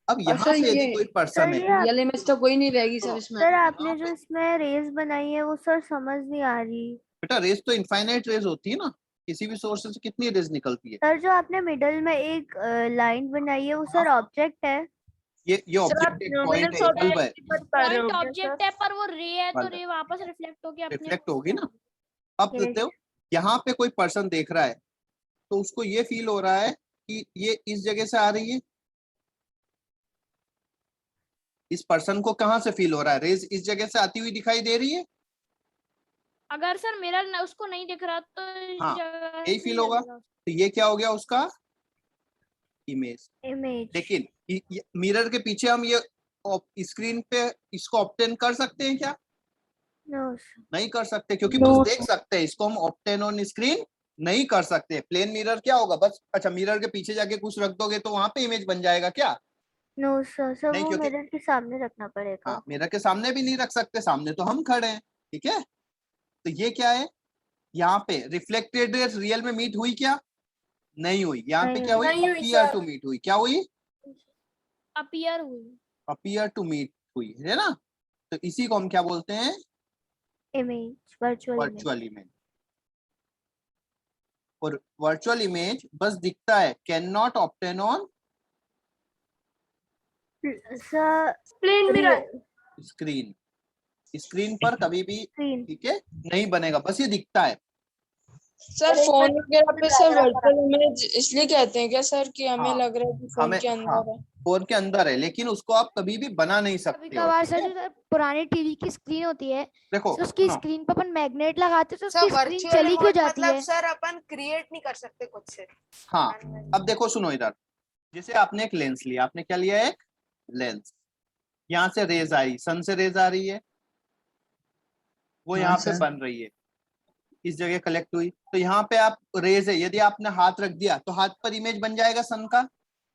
अब यहाँ सर पे यदि ये कोई पर्सन है, रियल इमेज तो कोई नहीं रहेगी सर इसमें। सर आपने जो इसमें रेस बनाई है वो सर समझ नहीं आ रही। बेटा रेस तो इनफाइनाइट रेस होती है ना, किसी भी सोर्स से कितनी रेस निकलती है? सर जो आपने मिडल में एक लाइन बनाई है वो सर ऑब्जेक्ट है। ये ऑब्जेक्ट एक पॉइंट है, एक बल्ब है, पॉइंट ऑब्जेक्ट है, पर वो रे है तो बल्ब है, रे वापस रिफ्लेक्ट होके अपने रिफ्लेक्ट होगी ना। अब Yes. देखो, यहाँ पे कोई पर्सन देख रहा है तो उसको ये फील हो रहा है कि ये इस जगह से आ रही है। इस पर्सन को कहाँ से फील हो रहा है? रेज इस जगह से आती हुई दिखाई दे रही है। अगर सर मिरर उसको नहीं दिख रहा तो इस हाँ, जगह यही से फील होगा। लगेगा। तो ये क्या हो गया उसका? इमेज। इमेज। लेकिन मिरर के पीछे हम ये स्क्रीन पे इसको ऑब्टेन कर सकते हैं क्या? नो नहीं कर सकते, क्योंकि बस देख सकते हैं, इसको हम ऑब्टेन ऑन स्क्रीन नहीं कर सकते। प्लेन मिरर क्या होगा? बस, अच्छा मिरर के पीछे जाके कुछ रख दोगे तो वहां पे इमेज बन जाएगा क्या? नो सर, सर नहीं, वो क्योंकि मिरर के सामने रखना पड़ेगा। हाँ, मिरर के सामने भी नहीं रख सकते, सामने तो हम खड़े हैं, ठीक है। तो ये क्या है? यहाँ पे रिफ्लेक्टेड रेस रियल में मीट हुई क्या? नहीं हुई। यहाँ पे क्या हुई? अपीयर टू मीट हुई। क्या हुई? अपीयर हुई। अपीयर टू मीट हुई, है ना। तो इसी को हम क्या बोलते हैं? Image, virtual image. Virtual image. और वर्चुअल इमेज बस दिखता है, can not obtain on sir plane mirror. Screen. Screen पर कभी भी, स्क्रीन ठीक है, नहीं बनेगा, बस ये दिखता है। सर फोन वगैरह पे सर वर्चुअल इमेज इसलिए कहते हैं क्या सर कि हमें हाँ, लग रहा है कि फोन हमें, के हाँ, अंदर है। फोन के अंदर है, लेकिन उसको आप कभी भी बना नहीं कभी सकते हो। कभार ठीक सर है? जो सर पुरानी टीवी की स्क्रीन होती है, देखो तो उसकी सुनो, स्क्रीन पर अपन मैग्नेट लगाते हैं तो सर उसकी स्क्रीन वर्चुअल चली क्यों इमेज जाती मतलब है? सर अपन क्रिएट नहीं कर सकते कुछ से। हाँ, अब देखो सुनो इधर, जैसे आपने एक लेंस लिया, आपने क्या लिया, एक लेंस, यहाँ से रेज आई, सन से रेज आ रही है, वो हाँ यहाँ पे सर। बन रही है, इस जगह कलेक्ट हुई, तो यहाँ पे आप रेज है, यदि आपने हाथ रख दिया तो हाथ पर इमेज बन जाएगा सन का।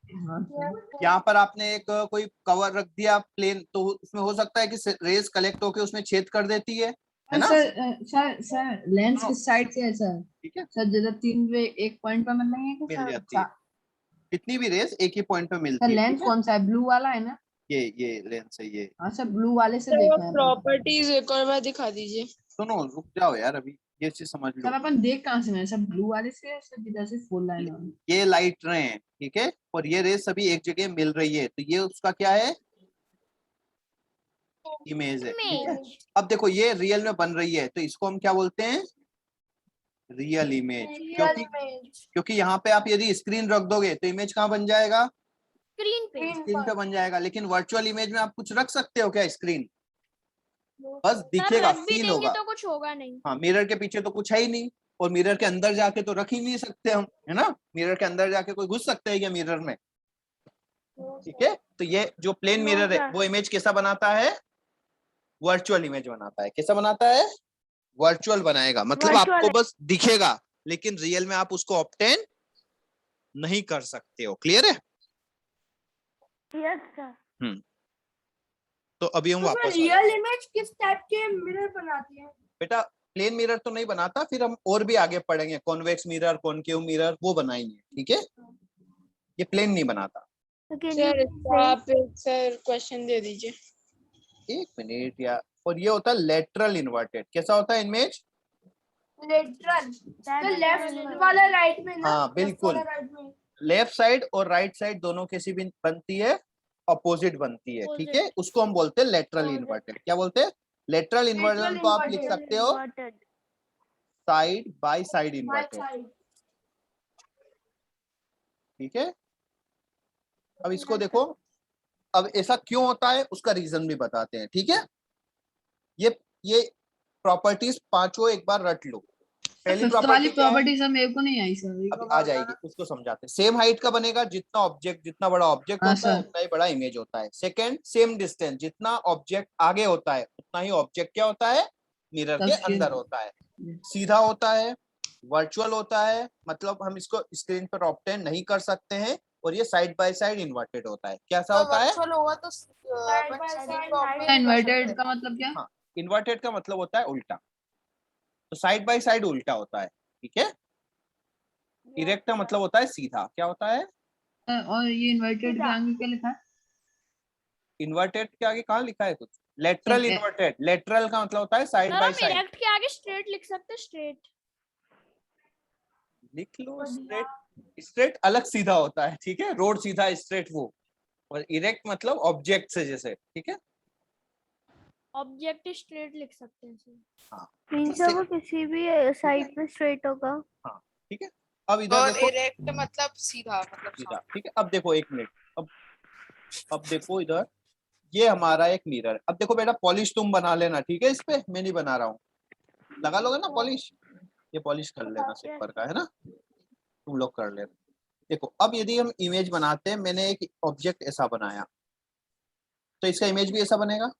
हाँ सर। यहाँ पर आपने एक कोई कवर रख दिया प्लेन, तो उसमें हो सकता है कि रेज कलेक्ट होके उसमें छेद कर देती है ना? सर लेंस सुनो, किस साइड से है सर? ठीक है, सर जैसे 3 वे एक पॉइंट पे मिल रही है कि मिल सर जाती है, कितनी भी रेज एक ही पॉइंट पे सर मिलती है। लेंस ठीक है, कौन सा है? ब्लू वाला है ना? ये लेंस है ये। हाँ सर ब्लू वाले से सर देखा है। प्रॉपर्टीज एक और बार दिखा दीजिए। सुनो रुक जाओ यार, अभी ये चीज समझ लो। सर अपन देख कहाँ से? मैं सर ब्लू वाले से है सर जिधर से फुल लाइन वाली। ये लाइट रे हैं, ठीक है, और ये रेज सभी एक जगह मिल रही है, तो ये उसका क्या है, इमेज है। ठीक है, इमेज। अब देखो ये रियल में बन रही है, तो इसको हम क्या बोलते हैं, रियल इमेज। क्योंकि यहाँ पे आप यदि स्क्रीन रख दोगे तो इमेज कहाँ बन जाएगा, स्क्रीन पे। स्क्रीन पे बन जाएगा, लेकिन वर्चुअल इमेज में आप कुछ रख सकते हो क्या, स्क्रीन बस सर दिखेगा, रख भी फील देंगे होगा। तो कुछ होगा नहीं। हाँ, मिरर के पीछे तो कुछ है ही नहीं, और मिरर के अंदर जाके तो रख ही नहीं सकते हम, है ना, मिरर के अंदर जाके कोई घुस सकते हैं क्या मिरर में? ठीक है, तो ये जो प्लेन मिरर है वो इमेज कैसा बनाता है, वर्चुअल इमेज बनाता है। कैसा बनाता है, वर्चुअल बनाएगा, मतलब Virtual आपको बस दिखेगा, लेकिन रियल में आप उसको ऑब्टेन नहीं कर सकते हो। क्लियर है? Yes sir. तो अभी हम तो वापस रियल इमेज किस टाइप के मिरर बनाती है? बेटा प्लेन मिरर तो नहीं बनाता, फिर हम और भी आगे पढ़ेंगे, कॉन्वेक्स मिरर, कॉनकेव मिरर, वो बनाएंगे। ठीक है, ये प्लेन नहीं बनाता। सर आप सर क्वेश्चन दे दीजिए। एक मिनट यार, और ये होता है लेटरल इन्वर्टेड। कैसा होता है इमेज, लेटरल तो लेफ्ट वाला राइट में ना? हाँ बिल्कुल, left वाला right में। लेफ्ट साइड और राइट साइड दोनों कैसी भी बनती है, अपोजिट बनती है। ठीक है, उसको हम बोलते हैं लेटरल इन्वर्टेड। क्या बोलते हैं, लेटरल इन्वर्जन को आप लिख सकते हो साइड बाय साइड इन्वर्टेड। ठीक है, अब इसको देखो, अब ऐसा क्यों होता है उसका रीजन भी बताते हैं। ठीक है, ये प्रॉपर्टीज पांचों एक बार रट लो। पहली वाली प्रॉपर्टी क्या है, प्रॉपर्टी सर मेरे को नहीं आई सर। अब आ जाएगी, उसको समझाते हैं। सेम हाइट का बनेगा, जितना ऑब्जेक्ट, जितना बड़ा ऑब्जेक्ट हाँ, होता है सर। उतना ही बड़ा इमेज होता है। सेकंड, सेम डिस्टेंस, जितना ऑब्जेक्ट आगे होता है उतना ही ऑब्जेक्ट क्या होता है, मिरर के सबसे- अंदर होता है। सीधा होता है, वर्चुअल होता है, मतलब हम इसको स्क्रीन पर ऑब्टेन नहीं कर सकते हैं, और ये साइड बाय साइड इन्वर्टेड होता है। कैसा होता है, वर्चुअल होगा तो इन्वर्टेड का मतलब क्या? हाँ, इन्वर्टेड का मतलब होता है उल्टा, तो साइड बाय साइड उल्टा होता है। ठीक है, इरेक्ट का मतलब होता है सीधा। क्या होता है, और ये इन्वर्टेड के आगे क्या लिखा है? इन्वर्टेड के आगे कहाँ लिखा है कुछ, लेटरल इन्वर्टेड। लेटरल का मतलब होता है साइड सर बाय हम साइड। इरेक्ट के आगे स्ट्रेट लिख सकते हैं, स्ट्रेट। लिख लो स्ट्रेट, स्ट्रेट अलग सीधा होता है। ठीक है, रोड सीधा स्ट्रेट वो, और इरेक्ट मतलब ऑब्जेक्ट से जैसे। ठीक है, ऑब्जेक्ट स्ट्रेट लिख सकते हैं सर। हाँ मीन्स वो किसी भी साइड में स्ट्रेट होगा। हाँ, ठीक है, अब इधर और देखो, इरेक्ट मतलब सीधा मतलब सीधा। ठीक है, अब देखो एक मिनट, अब देखो इधर, ये हमारा एक मिरर। अब देखो बेटा, पॉलिश तुम बना लेना, ठीक है, इस पे मैं नहीं बना रहा हूँ, लगा लोगे ना पॉलिश, ये पॉलिश कर लेना सिपर का, है ना, तुम लोग कर लेना। देखो अब यदि हम इमेज बनाते हैं, मैंने एक ऑब्जेक्ट ऐसा बनाया, तो इसका इमेज भी ऐसा बनेगा।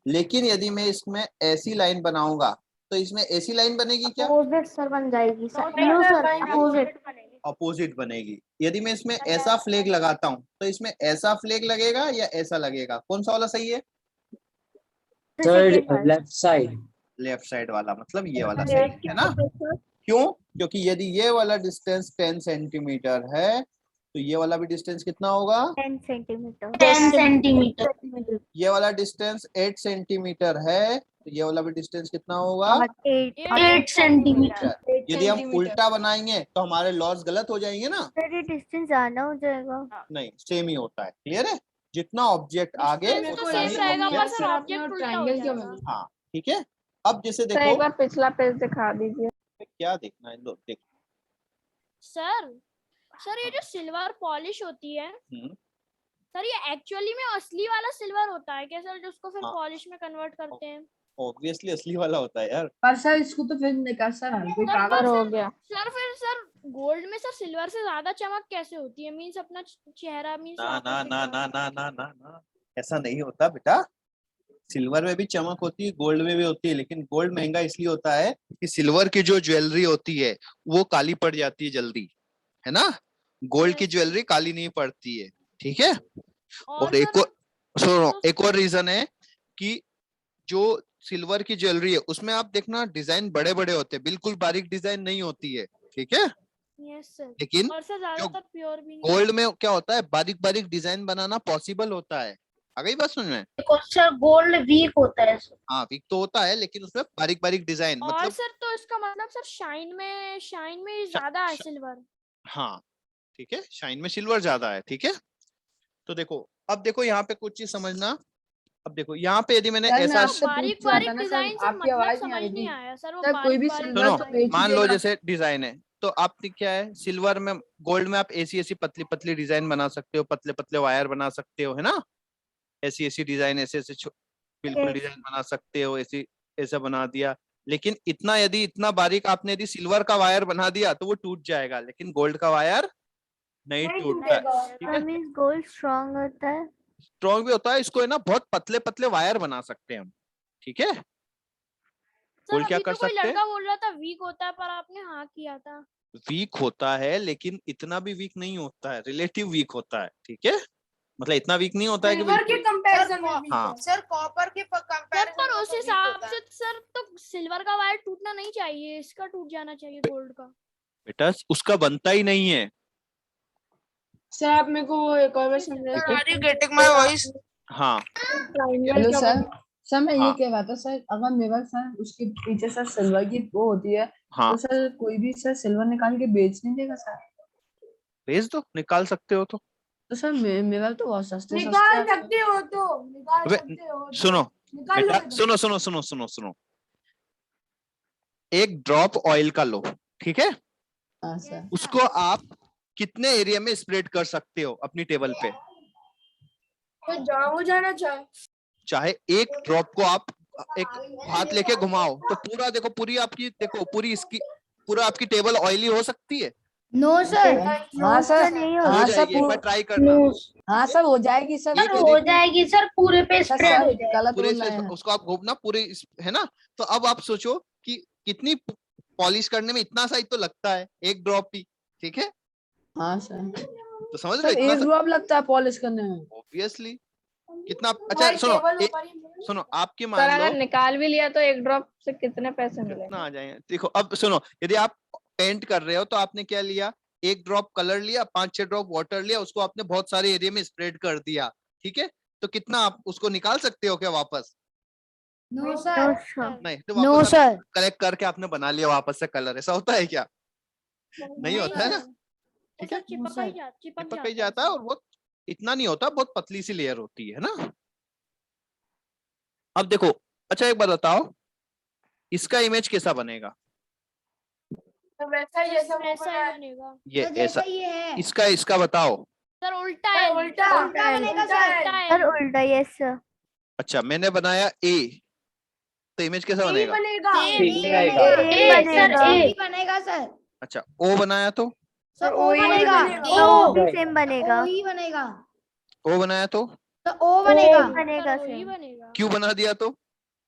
लेकिन यदि मैं इसमें ऐसी लाइन बनाऊंगा तो इसमें ऐसी लाइन बनेगी क्या, अपोजिट सर बन जाएगी sir. No sir, opposite. Opposite बनेगी। यदि मैं इसमें ऐसा फ्लैग लगाता हूँ तो इसमें ऐसा फ्लैग लगेगा या ऐसा लगेगा, कौन सा वाला सही है, लेफ्ट साइड। लेफ्ट साइड वाला, मतलब ये वाला सही है ना। क्यों, क्योंकि यदि ये वाला डिस्टेंस 10 सेंटीमीटर है तो ये वाला भी डिस्टेंस कितना होगा, 10 सेंटीमीटर। 10 सेंटीमीटर। ये वाला डिस्टेंस 8 सेंटीमीटर है तो ये वाला भी डिस्टेंस कितना होगा, 8 सेंटीमीटर। यदि हम उल्टा बनाएंगे तो हमारे लॉस गलत हो जाएंगे ना। सर ये डिस्टेंस ज्यादा हो जाएगा। नहीं, सेम ही होता है। क्लियर है, जितना ऑब्जेक्ट आगे Distance तो उतना same ही रहेगा, पर object- सर object उल्टा हो ट्रायंगल क्यों जाएगा। बना? हाँ ठीक है। अब जैसे सर एक देखो बार पिछला पेज दिखा दीजिए। क्या देखना है, लो देखो। सर ये जो सिल्वर पॉलिश होती है हम्म, सर, ये एक्चुअली में असली वाला सिल्वर होता है क्या सर, जिसको फिर हाँ। पॉलिश में कन्वर्ट करते हैं? ऑब्वियसली असली वाला होता है यार। पर सर इसको तो फिर निकाल सर, हर कोई सर, कागज पर हो गया। सर फिर सर गोल्ड में सर सिल्वर से ज्यादा चमक कैसे होती है? मींस अपना चेहरा मींस ना ना ना ना ना ना ना ना, ऐसा नहीं होता बेटा। सिल्वर में भी चमक होती है, गोल्ड में भी होती है, लेकिन गोल्ड महंगा इसलिए होता है कि सिल्वर की जो ज्वेलरी होती है वो काली पड़ जाती है जल्दी, है ना। गोल्ड की ज्वेलरी काली नहीं पड़ती है, ठीक है। और एक और सुनो, एक और रीजन है कि जो सिल्वर की ज्वेलरी है उसमें आप देखना डिजाइन बड़े बड़े होते हैं, बिल्कुल बारीक डिजाइन नहीं होती है, ठीक है। Yes sir. लेकिन और सर ज्यादातर प्योर भी नहीं। गोल्ड में क्या होता है, बारीक बारीक डिजाइन बनाना पॉसिबल होता है। आ गई बात समझ में? सर गोल्ड वीक होता है सर। हाँ वीक तो होता है, लेकिन उसमें बारीक बारीक डिजाइन और मतलब सर तो इसका मतलब सर शाइन में ज्यादा है सिल्वर। हाँ ठीक है, शाइन में सिल्वर ज्यादा है, ठीक है। तो देखो अब देखो यहाँ पे कुछ चीज समझना। अब देखो यहाँ पे यदि मैंने सर मैं ऐसा आपसे बारीक पूछ रहा था बारीक ना डिजाइन सर, से आपकी मतलब आवाज नहीं आ समझ रही नहीं थी। आया सर, वो सर कोई बारीक भी बारीक सिल्वर तो सुनो, बेच ही मान लो देगा। जैसे डिजाइन है तो आपने क्या है, सिल्वर में गोल्ड में आप ऐसी ऐसी पतली पतली डिजाइन बना सकते हो, पतले पतले वायर बना सकते हो, है ना। ऐसी ऐसी डिजाइन, ऐसे ऐसे बिल्कुल Yes. डिजाइन बना सकते हो, ऐसी ऐसा बना दिया। लेकिन इतना यदि इतना बारीक आपने यदि सिल्वर का वायर बना दिया तो वो टूट जाएगा, लेकिन गोल्ड का वायर नहीं टूटता है, ठीक है। मीन्स गोल्ड स्ट्रॉन्ग होता है। स्ट्रॉन्ग भी होता है, इसको है ना बहुत पतले पतले वायर बना सकते हैं हम, ठीक है। सर गोल्ड क्या अभी कर तो कोई सकते हैं, लड़का बोल रहा था वीक होता है, पर आपने हाँ किया था। वीक होता है लेकिन इतना भी वीक नहीं होता है, रिलेटिव वीक होता है, ठीक है। मतलब इतना वीक नहीं होता है कि बिल्कुल। कंपैरिजन में हाँ सर कॉपर के सर कंपैरिजन पर में उस तो weak हिसाब होता है। से सर तो सिल्वर का वायर टूटना नहीं चाहिए, इसका टूट जाना चाहिए गोल्ड का। बेटा उसका बनता ही नहीं है। सर आप मेरे को वो एक और बार समझाइए। देखो। Are you getting my voice? हाँ हेलो सर, सर मैं ये हाँ कह रहा था सर, अगर मेरे पास सर उसके पीछे सर सिल्वर की वो होती है हाँ तो सर कोई भी सर सिल्वर निकाल के बेच नहीं देगा सर? भेज दो, निकाल सकते हो तो सर मेरे पास तो बहुत सस्ते निकाल सस्ते सकते हो तो निकाल अबे, सकते हो तो। सुनो निकाल बेटा, लो। सुनो सुनो सुनो सुनो सुनो, एक ड्रॉप ऑयल का लो, ठीक है। हाँ सर। उसको आप कितने एरिया में स्प्रेड कर सकते हो अपनी टेबल पे? तो जहाँ हो जाना चाहे। चाहे एक ड्रॉप को आप एक हाथ लेके घुमाओ तो पूरा देखो, पूरी आपकी देखो पूरी इसकी पूरा आपकी टेबल ऑयली हो सकती है? No sir. हाँ सर, नहीं हो हाँ सर, जाएगी, एक बार ट्राई करना। हाँ सर हो जाएगी सर। एक हो जाएगी सर, पूरे पे सर स्प्रेड हो सर जाएगी। गलत पूरे बोल रहे से हैं। उसको आप घूमना पूरे है ना। तो अब आप सोचो कि कितनी पॉलिश करने में इतना सा ही तो लगता है, एक ड्रॉप ही, ठीक है। हाँ सर। तो समझ रहे सर हो एक ड्रॉप लगता है पॉलिश करने में? ऑब्वियसली कितना। अच्छा सुनो सुनो, आपकी सर मान लो अगर निकाल भी लिया तो एक ड्रॉप से कितने पैसे कितना मिलेंगे? आ जाएंगे। देखो अब सुनो, यदि आप पेंट कर रहे हो तो आपने क्या लिया, एक ड्रॉप कलर लिया, 5-6 ड्रॉप वाटर लिया, उसको आपने बहुत सारे एरिया में स्प्रेड कर दिया, ठीक है। तो कितना आप उसको निकाल सकते हो क्या वापस? No no sir. सर। नहीं। तो नो वापस सर। कलेक्ट करके आपने बना लिया वापस से कलर, ऐसा होता है क्या? नहीं होता है ना, ठीक है। चिपक ही जाता है और वो इतना नहीं होता, बहुत पतली सी लेयर होती है ना। अब देखो, अच्छा एक बात बताओ, इसका इमेज कैसा बनेगा? तो वैसा ही जैसा वो ऐसा बनाया। ही बनेगा ये ऐसा, ये है इसका बताओ। सर, उल्टा है। उल्टा बनेगा सर। सर उल्टा, यस सर। अच्छा मैंने बनाया ए, तो इमेज कैसा बनेगा? बनेगा। बनेगा। बनेगा सर। अच्छा ओ बनाया तो? सर ओ बनेगा। ओ भी सेम बनेगा। ओ ही बनेगा। ओ बनाया तो? तो ओ बनेगा। बनेगा वही सेम। बनेगा। क्यों बना दिया तो?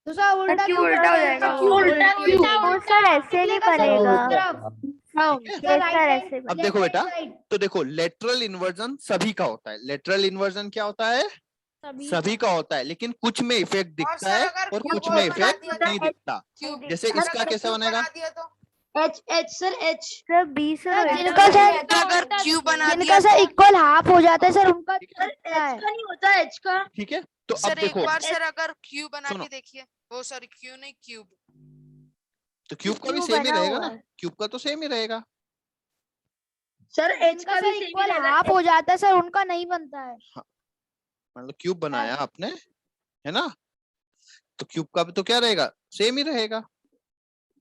तो सर उल्टा क्यों उल्टा हो जाएगा? वो सर ऐसे नहीं बनेगा। ठीक है? यस सर ऐसे अब बनेगा। देखो बेटा, तो देखो लेटरल इन्वर्जन सभी का होता है। लेटरल इन्वर्जन क्या होता है? सभी का होता है, लेकिन कुछ में इफेक्ट दिखता है और कुछ में इफेक्ट नहीं दिखता। जैसे इसका कैसे बनेगा? H H sir H. Sir B sir जिनका सर अगर क्यू बना जिनका सर इक्वल हाफ हो जाता है सर उनका ठीक है? एच का नहीं होता एच का। ठीक है, तो अब सर एक देखो, बार सर अगर क्यू बना सुनो। के देखिए, वो सॉरी क्यू नहीं क्यूब। तो क्यूब का भी क्यों सेम ही बना रहेगा हुआ ना, है? क्यूब का तो सेम ही रहेगा। सर एच का भी इक्वल हाफ हो जाता है सर उनका नहीं बनता है। मतलब क्यूब बनाया आपने, है ना, तो क्यूब का भी तो क्या रहेगा, सेम ही रहेगा।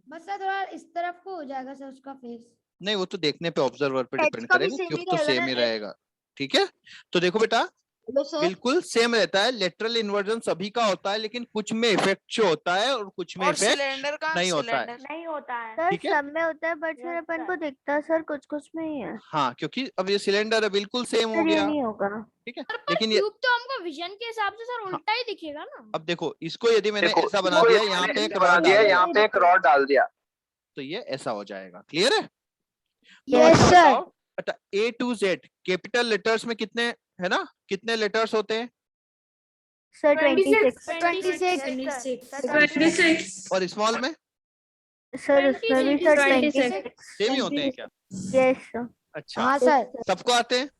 बस सर थोड़ा इस तरफ को हो जाएगा सर उसका फेस। नहीं वो तो देखने पे, ऑब्जर्वर पे डिपेंड का भी करेगा, same क्यूब ही तो रहेगा सेम ना, ही रहेगा। ठीक है, तो देखो बेटा हेलो सर। बिल्कुल सेम रहता है, लेटरल इन्वर्जन सभी का होता है, लेकिन कुछ में इफेक्ट शो होता है और कुछ में और इफेक्ट सिलेंडर का नहीं होता है। सिलेंडर नहीं होता है सर ठीक है? सब में होता है बट सर अपन को दिखता है सर कुछ कुछ में ही है। हाँ, क्योंकि अब ये सिलेंडर है, बिल्कुल सेम हो सर ये गया। नहीं होगा। ठीक है, पर लेकिन ये क्यूब तो हमको विजन के हिसाब से सर हाँ। उल्टा ही दिखेगा ना। अब देखो इसको यदि मैंने ऐसा बना दिया, यहाँ पे एक रॉड डाल दिया, यहाँ पे एक रॉड डाल दिया, तो ये ऐसा हो जाएगा। क्लियर है? तो Yes, अच्छा sir. बताओ, अच्छा A to Z capital letters में कितने, है ना, कितने लेटर्स होते हैं? सर 26 और स्मॉल में सर उसमें भी सर 26 सेम ही होते हैं क्या? Yes sir. अच्छा, हाँ सर। सबको आते हैं?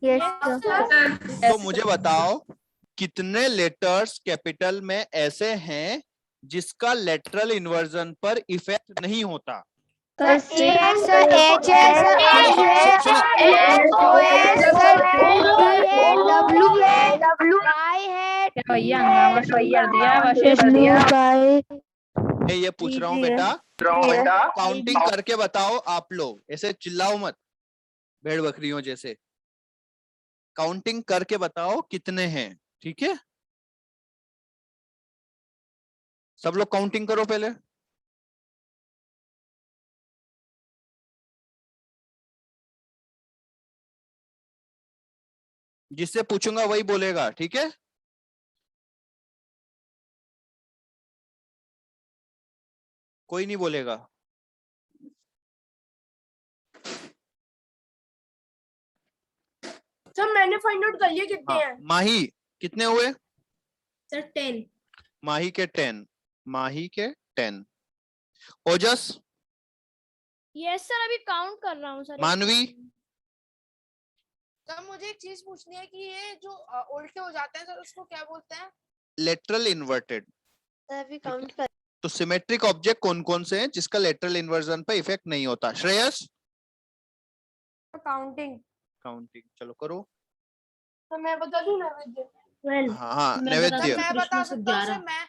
Yes sir. तो मुझे बताओ कितने लेटर्स कैपिटल में ऐसे हैं जिसका लेटरल इन्वर्जन पर इफेक्ट नहीं होता? मैं ये पूछ रहा हूँ बेटा, काउंटिंग करके बताओ आप लोग, ऐसे चिल्लाओ मत भेड़ बकरियों जैसे, काउंटिंग करके बताओ कितने हैं। ठीक है, सब लोग काउंटिंग करो पहले। जिससे पूछूंगा वही बोलेगा, ठीक है? कोई नहीं बोलेगा। सर मैंने फाइंड आउट कर लिया कितने हाँ, हैं। माही कितने हुए? सर 10। माही के 10, माही के 10। ओजस? यस सर अभी काउंट कर रहा हूँ सर। मानवी? सर मुझे एक चीज पूछनी है कि ये जो उल्टे हो जाते हैं सर उसको क्या बोलते हैं? Lateral inverted. अभी काउंट कर। तो सिमेट्रिक ऑब्जेक्ट कौन कौन से हैं जिसका लेटरल इन्वर्जन पर इफेक्ट नहीं होता? श्रेयस? काउंटिंग। काउंटिंग चलो करो। तो मैं बता दूं ना विद्या। हाँ हाँ, मैं नैवेद्य। मैं बता सकता हूँ सर, 11। मैं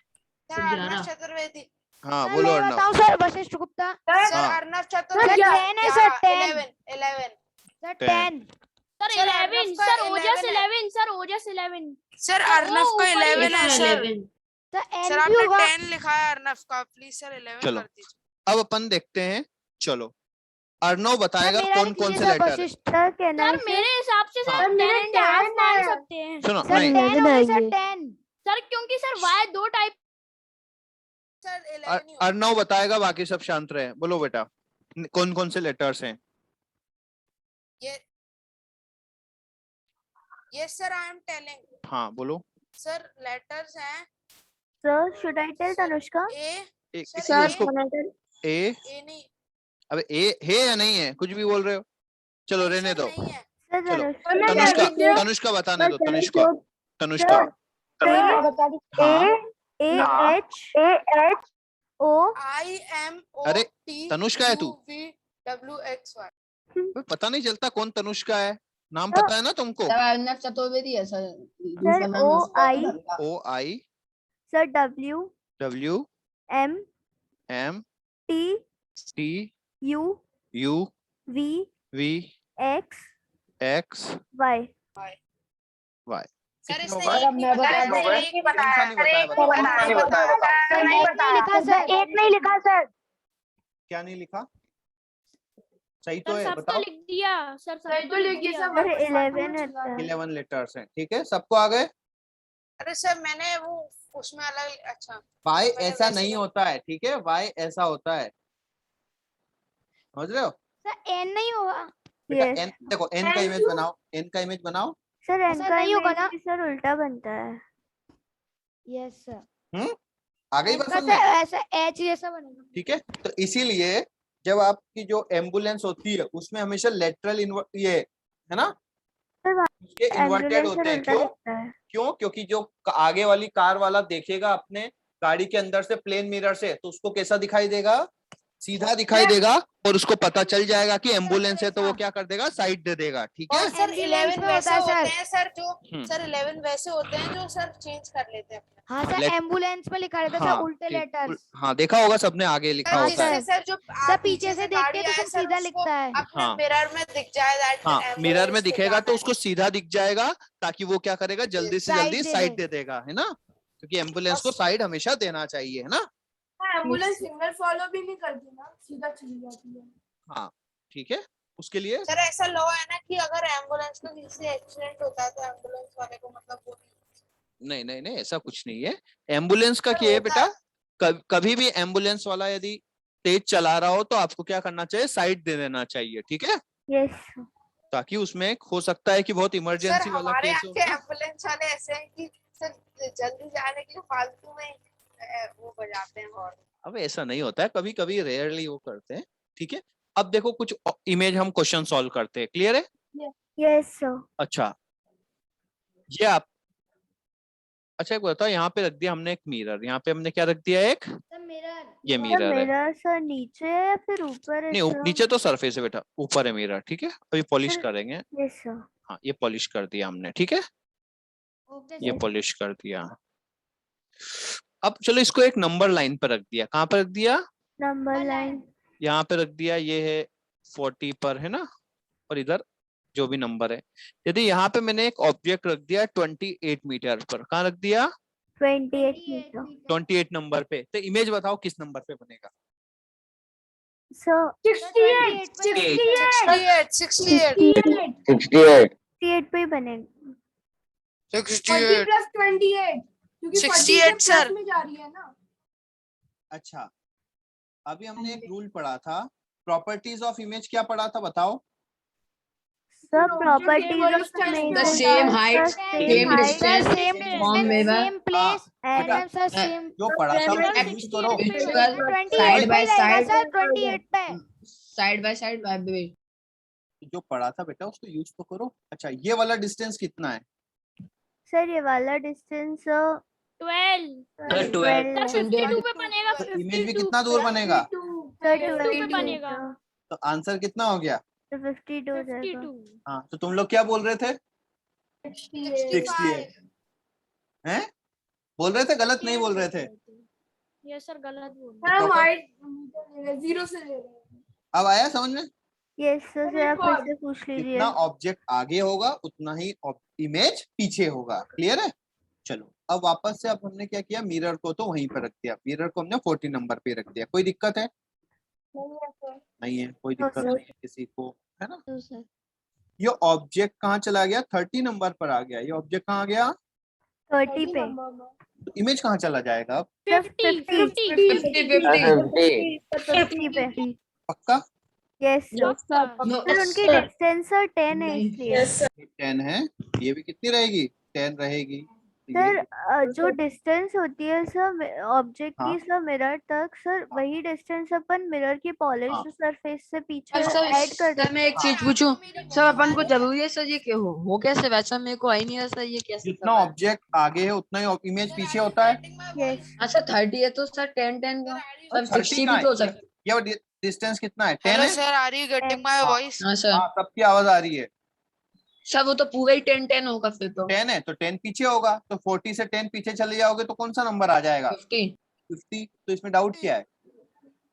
सर सर, अर्नव 11। चतुर्वेदी। हाँ बोलो अर्नव। बताऊं सर वशिष्ठ गुप्ता। सर हाँ। अर्नव चतुर्वेदी। 10 है sir, 11 sir 10। 10। Sir sir, 11 Arnav का सर ओजस 11 है। 11 सर ओजस 11। सर ओ, अर्नव का ऊपर ही 11 है सर। सर सर एन भी आपने होगा। 10 लिखा है अर्नव का, प्लीज सर 11 चलो। कर दीजिए। अब अपन देखते हैं, चलो अर्नव बताएगा कौन कौन से लेटर है। सर कहना सर मेरे हिसाब से हाँ। सर 10 एंड हाफ मान सकते हैं। सुनो सर नहीं, 10 होंगे सर 10। सर क्योंकि सर वाई दो टाइप। सर 11 ही होगा। अर्नव बताएगा, बाकी सब शांत रहे। बोलो बेटा कौन कौन से लेटर्स हैं? Yes sir I am telling. हाँ बोलो। सर लेटर्स हैं sir should I tell Tanushka? A. एक सर, किसी उसको ए, ए नहीं। अबे ए है या नहीं है, कुछ भी बोल रहे हो। चलो रहने सर दो। नहीं है। सर चलो तनुष्का तनुष्का बताने दो, Tanushka Tanushka. AHO I M O अरे, टी तनुष्का है तू? WXY। पता नहीं चलता कौन तनुष्का है, नाम पता है ना तुमको? सर अर्नव चतुर्वेदी है sir. Sir OI OI sir WM M T T U U V V X X Y। Y। Sir कितने इसने हो गए? एक नहीं बताया, कितने हो सर गए? एक नहीं बताया। कौन सा नहीं बताया? बताओ। एक नहीं लिखा सर। क्या नहीं लिखा? सही तो सर है, सब तो बताओ। लिख दिया सर, सब सही तो लिख दिया दिया। सर। सर 11 रहता है। 11 लेटर्स हैं, ठीक है, सबको आ गए। अरे सर मैंने वो उसमें अलग, अच्छा वाई मैंने ऐसा वैसे नहीं नहीं- होता है, ठीक है, वाई ऐसा होता है, समझ रहे हो सर एन नहीं होगा। बेटा? Yes. एन देखो, एन का इमेज बनाओ, एन का इमेज बनाओ। सर एन ऐसा का नहीं होगा ना? इमेज भी सर उल्टा बनता है। Yes sir. आ गई बात समझ में? ऐसा एच जैसा बनेगा। ठीक है, तो इसीलिए जब आपकी जो एम्बुलेंस होती है उसमें हमेशा लेटरल ये है ना, सर उसके इन्वर्टेड एम्बुलेंस होते सर हैं। उल्टा क्यों? दिखता है। क्यों? क्योंकि जो आगे वाली कार वाला देखेगा अपने गाड़ी के अंदर से प्लेन मिरर से, तो उसको कैसा दिखाई देगा? सीधा दिखाई देगा और उसको पता चल जाएगा कि एम्बुलेंस है, तो वो क्या कर देगा, साइड दे देगा। ठीक है। और सर 11 में वैसे होता है होते हैं सर जो हम्म। सर 11 वैसे होते हैं जो सर चेंज कर लेते हैं अपना। हाँ सर, Let- एम्बुलेंस में लिखा रहता है हाँ, सर उल्टे ठीक। लेटर्स। हाँ देखा होगा सबने, आगे लिखा हाँ, होता है। जिससे सर जो सर पीछे से देखते गाड़ी हैं तो आए सब सर सीधा उसको लिखता है। अपने हाँ। मिरर में दिख जाए that हाँ, ambulance मिरर में को दिखेगा तो जाना उसको सीधा दिख जाएगा, ताकि वो क्या करेगा, जल्दी से Side जल्दी दे साइड दे। दे देगा, है ना, क्योंकि एम्बुलेंस को साइड हमेशा देना चाहिए, है ना। एम्बुलेंस सिग्नल फॉलो भी नहीं करती ना, सीधा चली जाती है। हाँ ठीक है, उसके लिए सर ऐसा लॉ है ना कि अगर एम्बुलेंस को किसी से एक्सीडेंट होता है तो एम्बुलेंस वाले को मतलब वो नहीं नहीं नहीं, ऐसा कुछ नहीं है। एम्बुलेंस का सर क्या है होता बेटा, है। कभी भी एम्बुलेंस वाला यदि तेज चला रहा हो तो आपको क्या करना चाहिए, साइड दे देना चाहिए। ठीक है, यस ताकि उसमें हो सकता है कि बहुत सर इमरजेंसी वाला हमारे केस यहाँ हो के ना। एम्बुलेंस वाले ऐसे हैं कि सर जल्दी जाने के लिए फालतू में वो बजाते हैं हॉर्न। अब ऐसा नहीं होता है, कभी कभी रेयरली वो करते हैं। ठीक है, अब देखो कुछ इमेज हम क्वेश्चन सॉल्व करते हैं, क्लियर है। Yes sir. अच्छा ये आप, अच्छा एक बताओ, यहाँ पे रख दिया हमने एक मिरर, यहाँ पे हमने क्या रख दिया, एक ये सर मिरर है। मिरर सर नीचे है या फिर ऊपर है नहीं सर? नीचे तो सरफेस है बेटा, ऊपर है मिरर। ठीक है, अभी पॉलिश सर- करेंगे। Yes sir. हाँ ये पॉलिश कर दिया हमने। ठीक है, ये Yes. पॉलिश कर दिया। अब चलो इसको एक नंबर लाइन पर रख दिया। कहाँ पर रख दिया, नंबर लाइन। यहाँ पे रख दिया, ये है 40 पर, है ना, और इधर जो भी नंबर है। यदि यहाँ पे मैंने एक ऑब्जेक्ट रख दिया 28 मीटर पर, कहाँ रख दिया, 28 मीटर 28 नंबर पे, तो इमेज बताओ किस नंबर पे बनेगा। सर। 68 68 68 पे ही बनेगा। 68 प्लस 28 क्योंकि 68 सर। में जा रही है ना। अच्छा अभी हमने एक रूल पढ़ा था, प्रॉपर्टीज ऑफ इमेज, क्या पढ़ा था बताओ। Sir properties of The same height, same distance, form waiver, same place बेटा, एंड सर सेम जो पढ़ा था उसको यूज करो। Visual, 28 side by पे रहेगा side, सर 28 पे। side by side, wait. जो पढ़ा था बेटा उसको यूज तो करो। अच्छा ये वाला डिस्टेंस कितना है, सर ये वाला डिस्टेंस 12 सर 12 सर 52 पे बनेगा। तो इमेज भी कितना दूर बनेगा, सर 52 पे बनेगा। तो आंसर कितना हो गया। तो 52 हो जाएगा। 52 हाँ तो तुम लोग क्या बोल रहे थे, 68 हैं, बोल रहे थे, गलत नहीं बोल रहे थे। ये सर गलत बोल तो जीरो से ले रहे हैं। अब आया समझ में, यस सर से आप फिर से पूछ लीजिए। जितना ऑब्जेक्ट आगे होगा उतना ही इमेज पीछे होगा। क्लियर है, चलो अब वापस से, अब हमने क्या किया, मिरर को तो वहीं पर रख दिया, मिरर को हमने 40 नंबर पे रख दिया। कोई दिक्कत है, नहीं है, कोई दिक्कत सर। नहीं है किसी को, है ना। ये ऑब्जेक्ट कहाँ चला गया, 30 नंबर पर आ गया। ये ऑब्जेक्ट कहाँ गया, 30 पे। तो इमेज कहाँ चला जाएगा अब, 50 50 पे। पक्का यस सर। No, सर उनकी डिस्टेंस सर 10 है इसलिए। 10 है, ये भी कितनी रहेगी, 10 रहेगी। तो सर ये जो डिस्टेंस होती है सर ऑब्जेक्ट हाँ। की सर मिरर तक, सर वही डिस्टेंस अपन मिरर की पॉलिश हाँ। सरफेस से पीछे सर ऐड कर सर मैं एक चीज पूछूं, सर अपन को जरूरी है सर ये क्यों हो कैसे, वैसा मेरे को आई नहीं है सर, ये कैसे जितना ऑब्जेक्ट आगे है उतना ही इमेज पीछे होता है। यस। अच्छा 30 है तो सर 10 का, और 30 60 का भी तो हो है। सकता ये डिस्टेंस कितना है, 10 हेलो है। Sir, are you getting my voice? है। हाँ सर, हाँ सबकी आवाज आ रही है। सर वो तो पूरा ही 10 होगा फिर तो 10 है तो 10 पीछे होगा, तो 40 से 10 पीछे चले जाओगे तो कौन सा नंबर आ जाएगा, 50। 50। तो इसमें डाउट क्या है,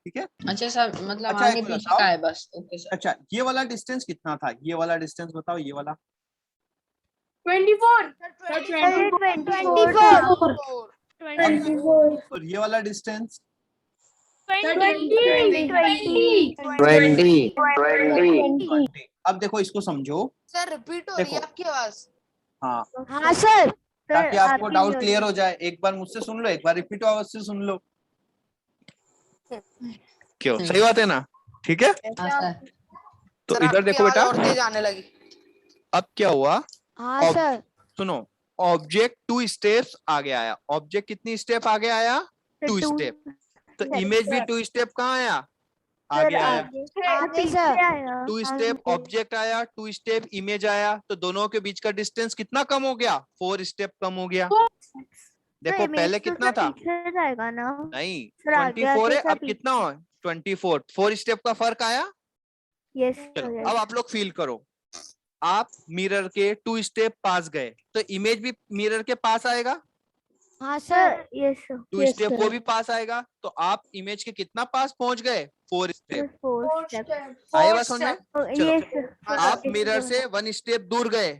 ठीक है। अच्छा सर मतलब अच्छा, आगे एक पीछे बताओ। का है बस, ओके सर। अच्छा ये वाला डिस्टेंस कितना था, ये वाला डिस्टेंस बताओ, ये वाला 24 और ये वाला डिस्टेंस 20 अब देखो इसको समझो। सर रिपीट हो रही है देखो। आपकी आवाज। हाँ हाँ सर। ताकि आपको डाउट क्लियर हो जाए, एक बार मुझसे सुन लो, एक बार रिपीट आवाज से सुन लो। क्यों, सही बात है ना, ठीक है। हाँ सर, तो सर, इधर आपकी देखो आवाज बेटा, और तेज आने लगी। अब क्या हुआ, हाँ सर। सुनो, ऑब्जेक्ट 2 स्टेप्स आगे आया। ऑब्जेक्ट कितनी स्टेप आगे आया, 2 स्टेप। तो इमेज भी 2 स्टेप कहाँ आया, आगे आया। आगे सर। 2 स्टेप ऑब्जेक्ट आया, 2 स्टेप इमेज आया, तो दोनों के बीच का डिस्टेंस कितना कम हो गया, 4 स्टेप कम हो गया। देखो पहले कितना था, जाएगा ना नहीं सर, आगे 24 है, आगे अब कितना हो, 24, 4 स्टेप का फर्क आया। यस चलो अब आप लोग फील करो, आप मिरर के 2 स्टेप पास गए तो इमेज भी मिरर के पास आएगा। हाँ सर यस 2 स्टेप वो भी पास आएगा, तो आप इमेज के कितना पास पहुंच गए? 4 स्टेप। 4 स्टेप आए बात समझ में? चलो यस आप मिरर से 1 स्टेप दूर गए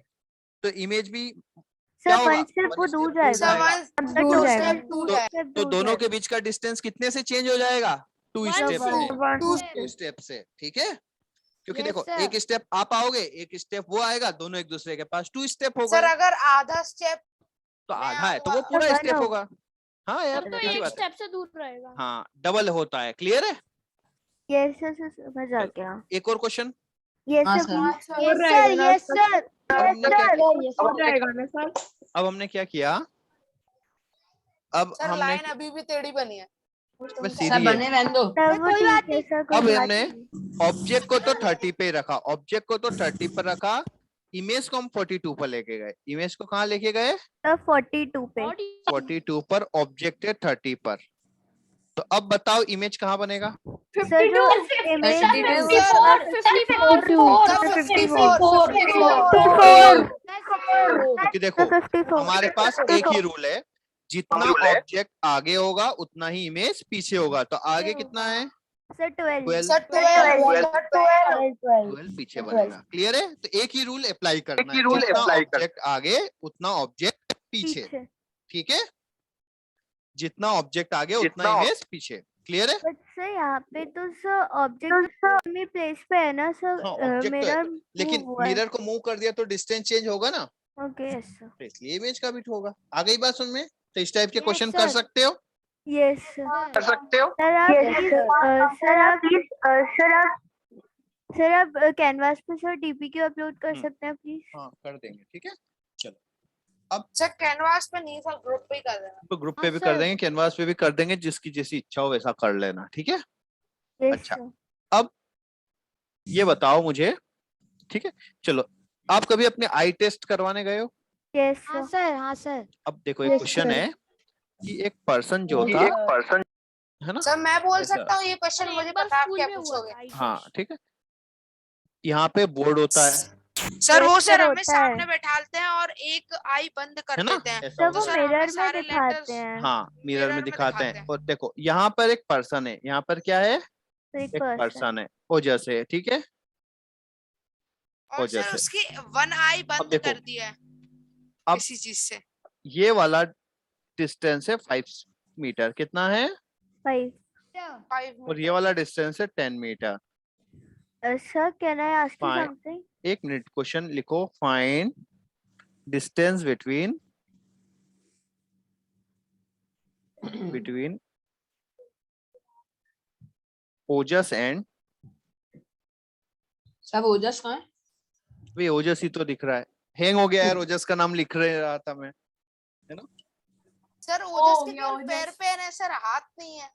तो इमेज भी क्या सर होगा? 1 स्टेप वो 1 दूर स्टेप जाएगा। दूर जाएगा। जाएगा। दूर है। तो दोनों के बीच का डिस्टेंस कितने से चेंज हो जाएगा? 2 One स्टेप से। step. 2 स्टेप से, ठीक है? क्योंकि Yes, देखो sir. एक स्टेप आप आओगे, एक स्टेप वो आएगा, दोनों एक दूसरे के पास 2 स्टेप हो सर गए। अगर आधा स्टेप तो मैं आधा है तो वो आऊंगा। पूरा तो स्टेप one होगा। हाँ यार, सर तो इसी एक बात है। स्टेप से दूर रहेगा। हाँ, डबल होता है। क्लियर है? यस सर समझ आ गया। एक और क्वेश्चन। यस हाँ, sir sir. Please. Sir yes sir अब हमने क्या रहेगा ना सर? अब हमने क्या किया? अब सर हमने लाइन अभी भी टेढ़ी बनी है। बस सर सीधी बने है। रहने दो। कोई बात नहीं सर अब कोई बात हमने नहीं। ऑब्जेक्ट को तो 30 पे रखा, ऑब्जेक्ट को तो 30 पर रखा, इमेज को हम 42 पर लेके गए। इमेज को कहाँ लेके गए? सर 42 पे। 42 पर, ऑब्जेक्ट है 30 पर। तो अब बताओ इमेज कहाँ बनेगा? सर जो इमेज 54 क्योंकि देखो 54 हमारे पास एक ही रूल है, जितना ऑब्जेक्ट आगे होगा उतना ही इमेज पीछे होगा। तो आगे कितना है? सर 12 सर 12 12 पीछे बनेगा। क्लियर है? तो एक ही रूल अप्लाई करना है, जितना ऑब्जेक्ट आगे उतना ऑब्जेक्ट पीछे। पीछे। ठीक है? जितना ऑब्जेक्ट आगे उतना इमेज पीछे। क्लियर है? बट सर यहाँ पे तो सर ऑब्जेक्ट में प्लेस पे है ना सर। हाँ, ऑब्जेक्ट तो मिरर है, लेकिन मिरर को मूव कर दिया तो डिस्टेंस चेंज होगा ना, ओके यस सर। तो इसलिए इमेज का भी होगा। आ गई बात समझ में? तो इस टाइप के Yes, क्वेश्चन sir. कर सकते हो। यस कर सकते हो। सर आप सर आप कैनवास पे सर डीपीक्यू अपलोड कर सकते हैं प्लीज। हाँ कर देंगे। ठीक है, चलो सर कैनवास पे नहीं सर ग्रुप पे ही कर देना। तो ग्रुप हाँ, पे भी कर sir. देंगे, कैनवास पे भी कर देंगे, जिसकी जैसी इच्छा हो वैसा कर लेना। ठीक है? यस अच्छा। सर। अब ये बताओ मुझे, ठीक है, चलो आप कभी अपने आई टेस्ट करवाने गए हो? यस हाँ सर। सर हाँ सर। अब देखो एक Yes, क्वेश्चन sir. है कि एक पर्सन जो था, है ना? सर मैं बोल ऐसा। सकता हूँ ये क्वेश्चन सर, मुझे एक बार पता आप स्कूल क्या में हुआ पूछोगे। था, आई हाँ टेस्ट। ठीक है, यहाँ पे बोर्ड होता है, सर वो Yes, सर sir, हमें होता सामने है। बैठाते हैं और एक आई बंद कर है ना? देते हैं। ऐसा सर होता वो है। सर हमें मिरर में सारे दिखाते लेटर्स हैं। हाँ, मिरर में में दिखाते हैं। दिखाते हैं। और देखो यहाँ पर एक पर्सन है, यहाँ पर क्या है? तो एक एक पर्सन। पर्सन है, ओजस है। ठीक है? और वजह सर से। उसकी वन आई बंद देखो, कर दिया है अब किसी चीज से। ये वाला डिस्टेंस है 5 मीटर। कितना है? 5 और ये वाला डिस्टेंस है 10 metre. Sir can I ask you Fine. Something? एक मिनट, क्वेश्चन लिखो। Find distance between Ojas and, सब ओजस कहाँ है? वे ओजस ही तो दिख रहा है। हैंग हो गया यार, ओजस का नाम लिख रहा था मैं, है ना? सर ओजस के केवल पैर पे है सर, हाथ नहीं है।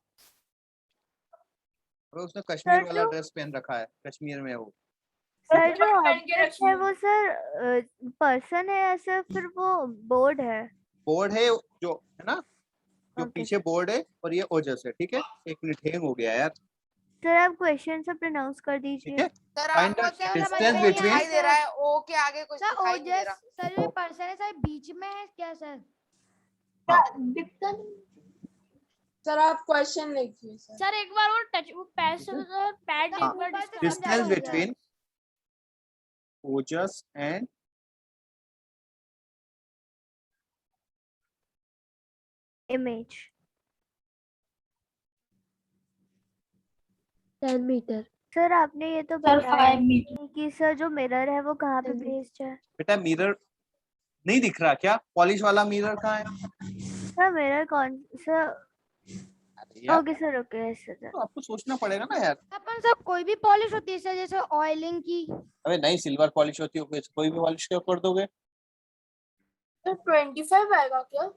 और उसने कश्मीर सर, वाला जो- ड्रेस पहन रखा है, कश्मीर में वो। सर जो ऑब्जेक्ट है वो सर पर्सन है या सर फिर वो बोर्ड है? बोर्ड है जो, है ना, जो Okay. पीछे बोर्ड है, और ये ओजस है। ठीक है? एक मिनट, हैंग हो गया यार। सर आप क्वेश्चन से प्रोनाउंस कर ठीक दीजिए। है? सर Find आपको the क्या distance ओ between- दिखाई दे रहा है, ओ के आगे कुछ सर दिखाई नहीं दे ओजस रहा। सर जो पर्सन है सर बीच में है क्या सर? सर आप क्वेश्चन लिखिए सर। सर एक बार वो टच वो पैड से सर पैड हाँ, एक बार distance between Ojas and image 10 metre. Sir आपने ये तो बताया कि सर जो मिरर है वो कहाँ पे प्लेस्ड है? बेटा मिरर नहीं दिख रहा क्या? पॉलिश वाला मिरर कहाँ है? सर मिरर कौन सर? अरे यार, ओके सर ओके सर। तो आपको सोचना पड़ेगा ना यार। अपन सब कोई भी पॉलिश होती है सर जैसे ऑयलिंग की। अबे नहीं, सिल्वर पॉलिश होती है, कोई भी पॉलिश क्यों कर दोगे? सर 25 आएगा क्या?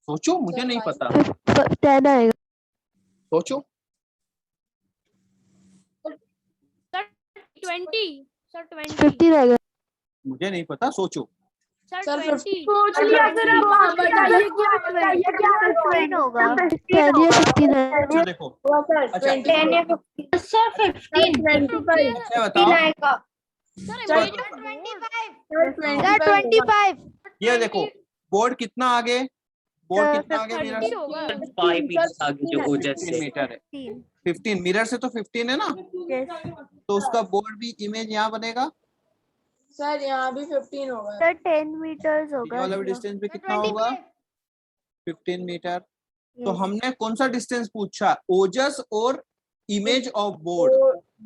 सोचो, मुझे नहीं पता, 10 आएगा। सोचो। सर 20 सर 20 50 रहेगा। मुझे नहीं पता, सोचो। सर सर 20 सोच लिया सर आप बताइए क्या 15 होगा। अच्छा देखो, अच्छा सर 15 अच्छा बताओ, sir sir, image of sir 25 ये देखो बोर्ड कितना आगे, बोर्ड सर, कितना आगे मिरर 30 से? होगा 5 मीटर आगे जो ओजस 15 से। मीटर है। 15 15 मिरर से तो 15 है ना, यस तो उसका बोर्ड भी इमेज यहाँ बनेगा, सर यहाँ भी 15 होगा। सर 10 मीटर्स ये होगा वाला भी इसका। डिस्टेंस भी कितना होगा, 15 मीटर। तो Yes. हमने कौन सा डिस्टेंस पूछा, ओजस और इमेज ऑफ बोर्ड।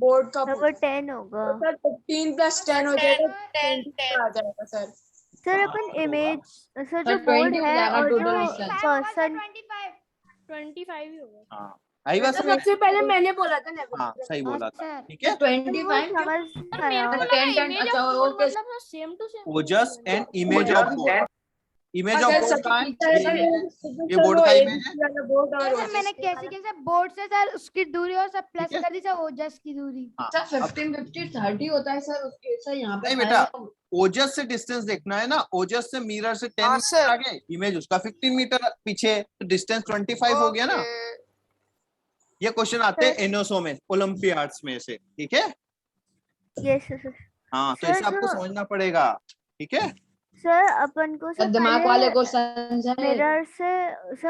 बोर्ड का सर वो 10 होगा। सर 15 + 10 हो जाएगा, 20 आ जाएगा सर। सर अपन इमेज, सर जो सर, बोर्ड 20 हो है जाएगा और total जो distance। पर्सन 25 ही होगा। हाँ आई बात सर समझ, सबसे पहले मैंने बोला था ना। हाँ सही बोला था, अच्छा ठीक है। 25 समझ सर मेरे को आया। लगा 10, इमेज अच्छा, ऑफ बोर्ड ओके। मतलब same to same Ojas and image of board, image of sir board कहाँ है, सर, ये image है, ये सर, बोर्ड वो का एक इमेज है, वाला बोर्ड और सर मैंने कैसे किया सर बोर्ड से सर उसकी दूरी और सब प्लस ठीक है। कर दी सर ओजस की दूरी। हाँ सर अब 15, 50, 30 होता है सर, उसके सर यहाँ पे नहीं बेटा, ओजस से डिस्टेंस देखना है ना, ओजस से मिरर से 10 हाँ, मीटर सर। आगे, इमेज उसका 15 मीटर पीछे, तो डिस्टेंस 25 हो गया ना। ये क्वेश्चन आते हैं एनओसो में, ओलंपियाड्स में से, ठीक है। Yes sir. हाँ तो सर, इसे आपको जो- समझना पड़ेगा, ठीक है। सर अपन को सर दिमाग वाले पहले को समझाए।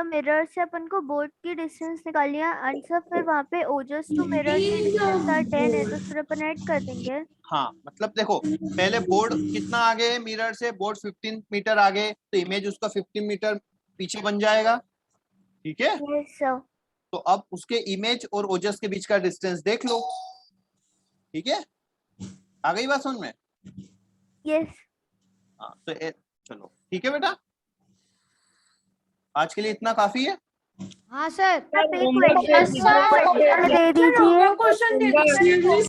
मिरर से अपन को बोर्ड की डिस्टेंस निकाल लिया एंड सर फिर वहाँ पे ओजस टू मिरर की डिस्टेंस 10 है तो फिर अपन ऐड कर देंगे। हाँ मतलब देखो, पहले बोर्ड कितना आगे है मिरर से, बोर्ड 15 मीटर आगे, तो इमेज उसका 15 मीटर पीछे बन जाएगा, ठीक है। Yes sir. तो अब उसके इमेज और ओजस के बीच का डिस्टेंस देख लो, ठीक है। आ गई बात समझ में? यस हाँ तो चलो ठीक है बेटा, आज के लिए इतना काफी है। हाँ सर आप एक क्वेश्चन दे दीजिए। क्वेश्चन दे दीजिए।